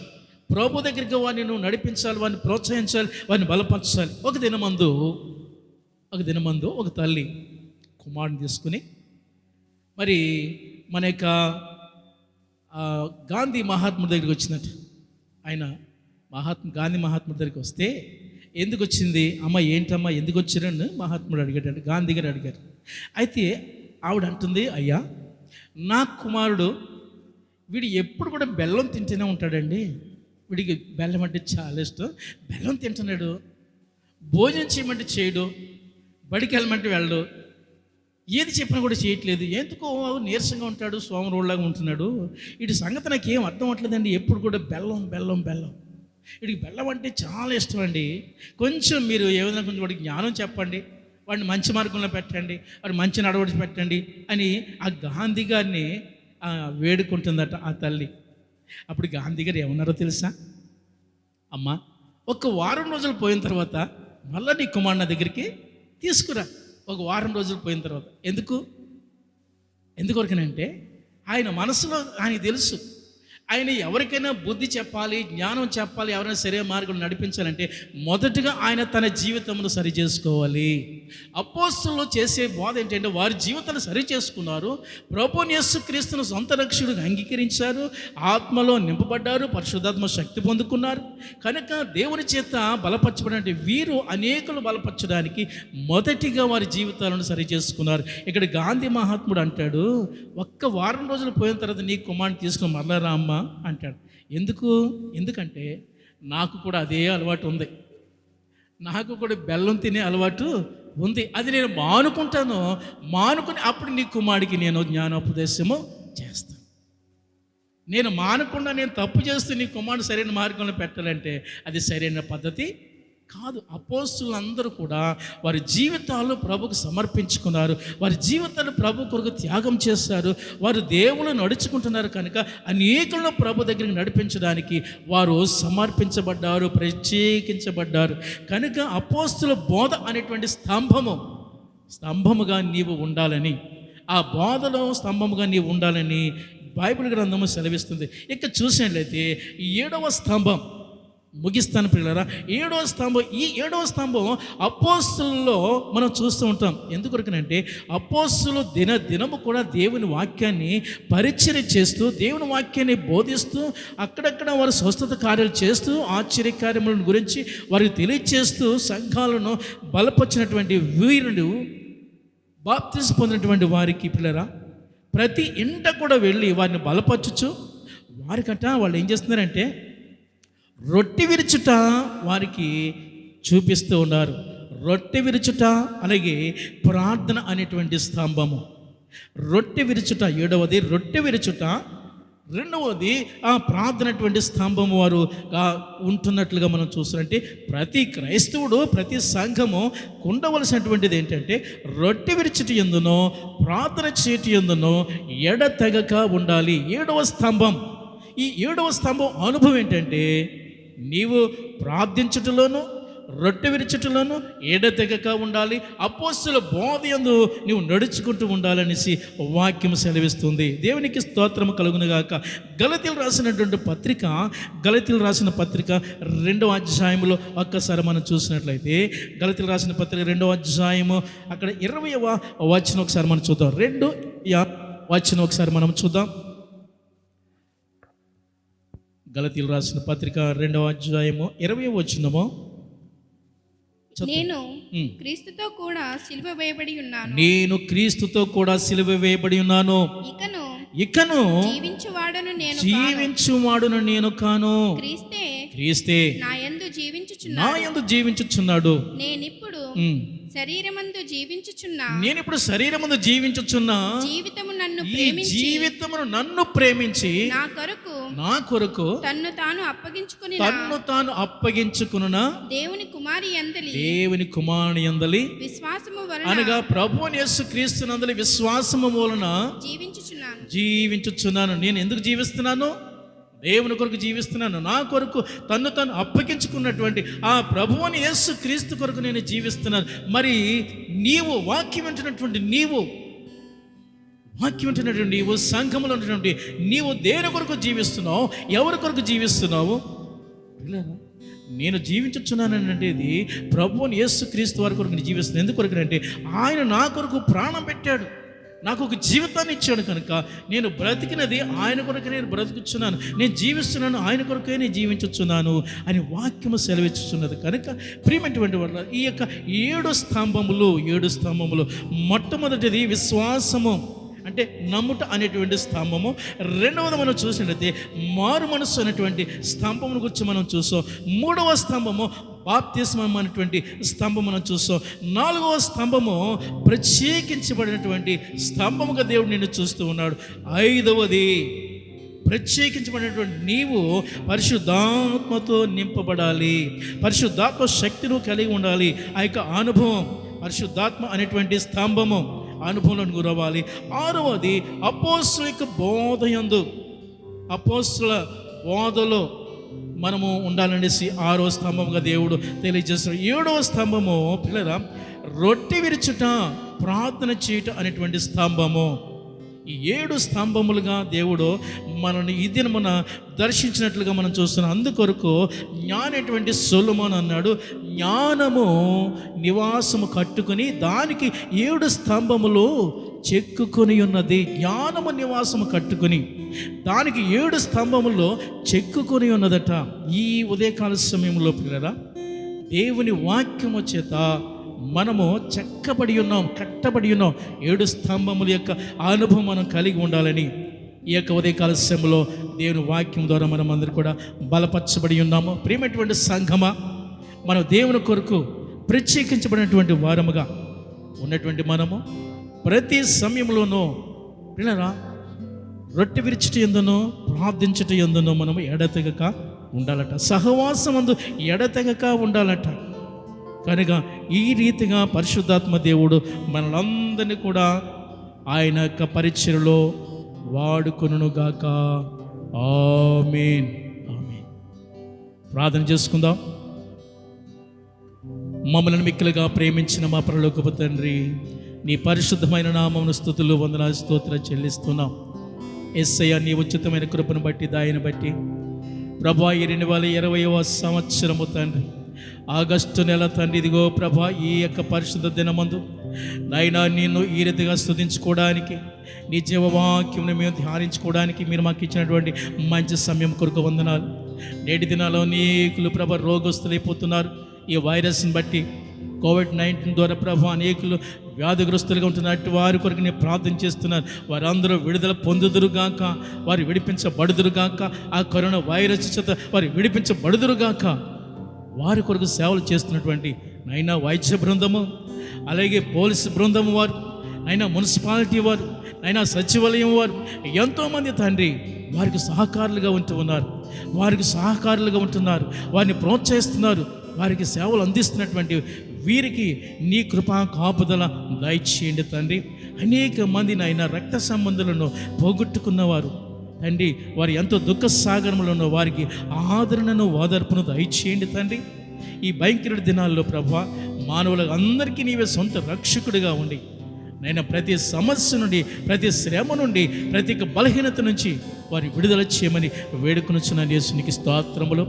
ప్రభు దగ్గరికి వారిని నువ్వు నడిపించాలి, వారిని ప్రోత్సహించాలి, వారిని బలపరచాలి. ఒక దినమందు ఒక తల్లి కుమారుని తీసుకుని మరి మన యొక్క గాంధీ మహాత్ముడి దగ్గరికి వచ్చినట్టు. ఆయన గాంధీ మహాత్ముడి దగ్గరికి వస్తే, ఎందుకు వచ్చింది అమ్మ, ఏంటమ్మా ఎందుకు వచ్చిరని మహాత్ముడు అడిగాడు, గాంధీ గారు అడిగారు. అయితే ఆవిడ అంటుంది, అయ్యా నా కుమారుడు వీడు ఎప్పుడు కూడా బెల్లం తింటూనే ఉంటాడండి, వీడికి బెల్లం అంటే చాలా ఇష్టం, బెల్లం తింటున్నాడు, భోజనం చేయమంటే చేయడు, బడికి వెళ్ళమంటే వెళ్ళడు, ఏది చెప్పినా కూడా చేయట్లేదు, ఎందుకో నీరసంగా ఉంటాడు, సోమరోళ్ళలాగా ఉంటున్నాడు, వీటి సంగతి నాకు ఏం అర్థం అవ్వట్లేదండి, ఎప్పుడు కూడా బెల్లం బెల్లం బెల్లం, వీడికి బెల్లం అంటే చాలా ఇష్టం అండి, కొంచెం మీరు ఏదైనా కొంచెం వాడికి జ్ఞానం చెప్పండి, వాడిని మంచి మార్గంలో పెట్టండి, వాడిని మంచి నడవడి పెట్టండి అని ఆ గాంధీ గారిని వేడుకుంటుందట ఆ తల్లి. అప్పుడు గాంధీ గారు ఏమన్నారో తెలుసా? అమ్మ, ఒక వారం రోజులు పోయిన తర్వాత మళ్ళీ నీ కుమారుడు నా దగ్గరికి తీసుకురా. ఒక వారం రోజులు పోయిన తర్వాత ఎందుకొరకనంటే ఆయన మనసులో ఆయనకి తెలుసు, ఆయన ఎవరికైనా బుద్ధి చెప్పాలి, జ్ఞానం చెప్పాలి, ఎవరైనా సరైన మార్గం నడిపించాలంటే మొదటగా ఆయన తన జీవితంలో సరి చేసుకోవాలి. అపోస్తలులు చేసే బోధ ఏంటంటే వారి జీవితాన్ని సరి చేసుకున్నారు, ప్రభువైన యేసుక్రీస్తును సొంత రక్షకుడిగా అంగీకరించారు, ఆత్మలో నింపబడ్డారు, పరిశుద్ధాత్మ శక్తి పొందుకున్నారు. కనుక దేవుని చేత బలపరచబడినటువంటి వీరు అనేకులు బలపరచడానికి మొదటిగా వారి జీవితాలను సరి చేసుకున్నారు. ఇక్కడ గాంధీ మహాత్ముడు అంటాడు, ఒక్క వారం రోజులు పోయిన తర్వాత నీ కుమారుని తీసుకుని మరలా రామ్మ అంటాడు. ఎందుకంటే నాకు కూడా అదే అలవాటు ఉంది, నాకు కూడా బెల్లం తినే అలవాటు ఉంది, అది నేను మానుకుని అప్పుడు నీ కుమారుడికి నేను జ్ఞానోపదేశము చేస్తాను. నేను మానకుండా నేను తప్పు చేస్తూ నీ కుమారుడు సరైన మార్గంలో పెట్టాలంటే అది సరైన పద్ధతి కాదు. అపోస్తలులందరూ కూడా వారి జీవితాలు ప్రభుకు సమర్పించుకున్నారు, వారి జీవితాలు ప్రభు కొరకు త్యాగం చేశారు, వారు దేవుళ్ళు నడుచుకుంటున్నారు కనుక అనేకులను ప్రభు దగ్గరికి నడిపించడానికి వారు సమర్పించబడ్డారు, ప్రత్యేకించబడ్డారు. కనుక అపోస్తల బోధ అనేటువంటి స్తంభముగా నీవు ఉండాలని, ఆ బోధలో స్తంభముగా నీవు ఉండాలని బైబిల్ గ్రంథము సెలవిస్తుంది. ఇక చూసినట్లయితే 7వ స్తంభం ముగిస్తాను ప్రియులారా. 7వ స్తంభం, ఈ 7వ స్తంభం అపోస్తలుల్లో మనం చూస్తూ ఉంటాం. ఎందుకొరకనంటే అపోస్తలు దినము కూడా దేవుని వాక్యాన్ని పరిచర్య చేస్తూ, దేవుని వాక్యాన్ని బోధిస్తూ, అక్కడక్కడ వారు స్వస్థత కార్యాలు చేస్తూ, ఆశ్చర్య కార్యములను గురించి వారికి తెలియచేస్తూ సంఘాలను బలపరిచినటువంటి వీరుడు, బాప్తిసం పొందినటువంటి వారికి పిల్లరా ప్రతి ఇంట కూడా వెళ్ళి వారిని బలపరచుచు, వారికట వాళ్ళు ఏం చేస్తున్నారంటే రొట్టె విరుచుట వారికి చూపిస్తూ ఉన్నారు. రొట్టె విరుచుట అలాగే ప్రార్థన అనేటువంటి స్తంభము. రొట్టె విరుచుట 7వది, రొట్టె విరుచుట 2వది, ఆ ప్రార్థన అటువంటి స్తంభము వారు ఉంటున్నట్లుగా మనం చూస్తున్నట్టే ప్రతి క్రైస్తవుడు, ప్రతి సంఘము ఉండవలసినటువంటిది ఏంటంటే రొట్టె విరుచుట ఎందునో ప్రార్థన చేయటి ఎందునో ఎడతెగక ఉండాలి. 7వ స్తంభం. ఈ 7వ స్తంభం అనుభవం ఏంటంటే నీవు ప్రార్థించుటలోను రొట్టె విరుచుటలోను ఎడతెగక ఉండాలి, అపోస్తలుల బోధ యందు నీవు నడుచుకుంటూ ఉండాలనేసి వాక్యం సెలవిస్తుంది. దేవునికి స్తోత్రము కలుగునుగాక. గలతీయులు రాసిన పత్రిక 2వ అధ్యాయములో ఒక్కసారి మనం చూసినట్లయితే, గలతీయులు రాసిన పత్రిక 2వ అధ్యాయము అక్కడ 20వ వచనం ఒకసారి మనం చూద్దాం. 2వ వచనం ఒకసారి మనం చూద్దాం. గలతీయులు రాసిన పత్రిక 2వ అధ్యాయము 20వ వచనము. నేను క్రీస్తుతో కూడా సిలువ వేయబడి ఉన్నాను. నేను క్రీస్తుతో కూడా సిలువ వేయబడి ఉన్నాను. ఇకను జీవించువాడును నేను కాను, క్రీస్తే నా యందు జీవించుచున్నాడు. నేనిప్పుడు శరీరమందు జీవించుచున్నా నేను ఇప్పుడు శరీరమును జీవించుచున్నా జీవితము నన్ను ఈ ప్రేమించి జీవితమును నన్ను ప్రేమించి నా కొరకు తన్ను తాను అప్పగించుకున్న దేవుని కుమారి యందలి దేవుని కుమారుని యందలి విశ్వాసము వలన అనగా ప్రభువుని యేసుక్రీస్తునందలి విశ్వాసము మూలన జీవించుచున్నాను. నేను ఎందుకు జీవిస్తున్నాను? దేవుని కొరకు జీవిస్తున్నాను. నా కొరకు తన్ను అప్పగించుకున్నటువంటి ఆ ప్రభువుని యేసుక్రీస్తు కొరకు నేను జీవిస్తున్నాను. మరి నీవు వాక్యం వింటున్నటువంటి నీవు సంఘములో ఉన్నటువంటి నీవు దేని కొరకు జీవిస్తున్నావు? ఎవరి కొరకు జీవిస్తున్నావు? నేను జీవించుచున్నానంటే ఇది ప్రభువుని యేసుక్రీస్తు వారి కొరకు నేను జీవిస్తున్నాను. ఎందుకు కొరకు అంటే ఆయన నా కొరకు ప్రాణం పెట్టాడు, నాకు ఒక జీవితాన్ని ఇచ్చాడు. కనుక నేను బ్రతికినది ఆయన కొరకు నేను బ్రతుకుచున్నాను, నేను జీవిస్తున్నాను ఆయన కొరకే నేను జీవించుచున్నాను అని వాక్యము సెలవిచ్చుచున్నది. కనుక ప్రియమైనటువంటి వల్ల ఈ యొక్క 7 స్తంభములు మొట్టమొదటిది విశ్వాసము అంటే నమ్ముట అనేటువంటి స్తంభము. రెండవది మనం చూసినట్లయితే మారు మనస్సు అనేటువంటి స్తంభమును గురించి మనం చూసాం. 3వ స్తంభము బాప్తిస్మం అనేటువంటి స్తంభం మనం చూస్తాం. 4వ స్తంభము ప్రత్యేకించబడినటువంటి స్తంభముగా దేవుడు నిన్ను చూస్తూ ఉన్నాడు. 5వది ప్రత్యేకించబడినటువంటి నీవు పరిశుద్ధాత్మతో నింపబడాలి, పరిశుద్ధాత్మ శక్తిని కలిగి ఉండాలి. ఆ యొక్క అనుభవం పరిశుద్ధాత్మ అనేటువంటి స్తంభము అనుభవంలో గురవాలి. 6వది అపోస్తుల యొక్క బోధయందు, అపోస్తుల బోధలో మనము ఉండాలనేసి 6వ స్తంభంగా దేవుడు తెలియజేస్తున్నాడు. 7వ స్తంభము పిల్లరా రొట్టె విరుచుట ప్రార్థన చేయుట అనేటువంటి స్తంభము. ఈ 7 స్తంభములుగా దేవుడు మనల్ని ఈ దినమున దర్శించినట్లుగా మనం చూస్తున్నాం. అందుకొరకు జ్ఞానటువంటి సొలొమోను అన్నాడు, జ్ఞానము నివాసము కట్టుకుని దానికి 7 స్తంభములు చెక్కుకొని ఉన్నది. జ్ఞానము నివాసము కట్టుకుని దానికి 7 స్తంభముల్లో చెక్కుకొని ఉన్నదట. ఈ ఉదయకాల సమయంలో పిల్లరా దేవుని వాక్యము చేత మనము చెక్కబడి ఉన్నాం, కట్టబడి ఉన్నాం. 7 స్తంభముల యొక్క అనుభవం మనం కలిగి ఉండాలని ఈ యొక్క ఉదయకాల సమయంలో దేవుని వాక్యం ద్వారా మనం అందరూ కూడా బలపరచబడి ఉన్నాము. ప్రియమైనటువంటి సంఘమా, మనం దేవుని కొరకు ప్రత్యేకించబడినటువంటి వారముగా ఉన్నటువంటి మనము ప్రతి సమయంలోనూ పిల్లరా రొట్టె విరుచుట యందునో ప్రార్థించుట యందునో మనము ఎడతెగక ఉండాలట. సహవాసమందు ఎడతెగక ఉండాలట. కనుక ఈ రీతిగా పరిశుద్ధాత్మ దేవుడు మనలందరినీ కూడా ఆయన యొక్క పరిచర్యలో వాడుకొనుగాక. ఆమేన్, ఆమేన్. ప్రార్థన చేసుకుందాం. మమ్మల్ని మిక్కిలిగా ప్రేమించిన మా పరలోకపు తండ్రి, నీ పరిశుద్ధమైన నామమును స్తుతులు వందనాలు స్తోత్రం చెల్లిస్తున్నాం. యేసయ్య నీ ఉచితమైన కృపను బట్టి దాయిని బట్టి ప్రభా ఈ 2020వ సంవత్సరము తండ్రి ఆగస్టు నెల తండ్రి ఇదిగో ప్రభా ఈ యొక్క పరిశుద్ధ దినమందు నాయనా నిన్ను ఈ రీతిగా స్తుతించుకోవడానికి నీ జీవవాక్యం మేము ధ్యానించుకోవడానికి మీరు మాకు ఇచ్చినటువంటి మంచి సమయం కొరకు వందనాలు. నేటి దినాల్లో అనేకులు ప్రభా రోగస్తులైపోతున్నారు. ఈ వైరస్ని బట్టి కోవిడ్-19 ద్వారా ప్రభా అనేకులు వ్యాధిగ్రస్తులుగా ఉంటున్నట్టు వారి కొరకు నేను ప్రార్థన చేస్తున్నాను. వారందరూ విడుదల పొందుదురుగాక, వారు విడిపించబడుదురుగాక, ఆ కరోనా వైరస్ చేత వారు విడిపించబడుదురుగాక. వారి కొరకు సేవలు చేస్తున్నటువంటి నైనా వైద్య బృందము, అలాగే పోలీసు బృందము వారు, అయినా మున్సిపాలిటీ వారు, అయినా సచివాలయం వారు ఎంతోమంది తండ్రి వారికి సహకారులుగా ఉంటున్నారు, వారిని ప్రోత్సహిస్తున్నారు, వారికి సేవలు అందిస్తున్నటువంటి వీరికి నీ కృపా కాపుదల దయచేయండి తండ్రి. అనేక మంది నాయన రక్త సంబంధులను పోగొట్టుకున్నవారు తండ్రి, వారు ఎంతో దుఃఖ సాగరంలో వారికి ఆదరణను ఓదార్పును దయచేయండి తండ్రి. ఈ భయంకర దినాల్లో ప్రభా మానవులకు అందరికీ నీవే సొంత రక్షకుడిగా ఉండి నైనా ప్రతి సమస్య నుండి, ప్రతి శ్రమ నుండి, ప్రతి బలహీనత నుంచి వారి విడుదల చేయమని వేడుకొనుచున్నాను. యేసునికి స్తోత్రములు.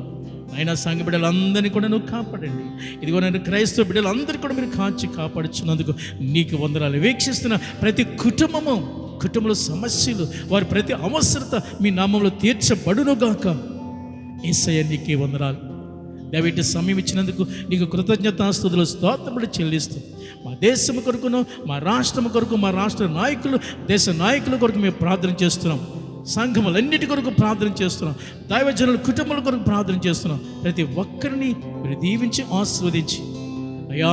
అయినా సంఘ బిడ్డలందరినీ కూడా నువ్వు కాపాడండి. ఇదిగో నేను క్రైస్తవ బిడ్డలందరికీ కూడా మీరు కాపాడుచున్నందుకు నీకు వందనాలు. వీక్షిస్తున్న ప్రతి కుటుంబంలో సమస్యలు, వారి ప్రతి అవసరత మీ నామంలో తీర్చబడునుగాక. యేసయ్య నీకే వందనాలు. దయవిటి సమయం ఇచ్చినందుకు నీకు కృతజ్ఞతాస్తుతులు స్తోత్రములు చెల్లిస్తూ మా దేశం కొరకును, మా రాష్ట్రం కొరకు, మా రాష్ట్ర నాయకులు, దేశ నాయకుల కొరకు మేము ప్రార్థన చేస్తున్నాం. సంఘములన్నిటి కొరకు ప్రార్థన చేస్తున్నాం. దైవజనుల కుటుంబాల కొరకు ప్రార్థన చేస్తున్నాం. ప్రతి ఒక్కరిని మీరు దీవించి ఆశీర్వదించి అయ్యా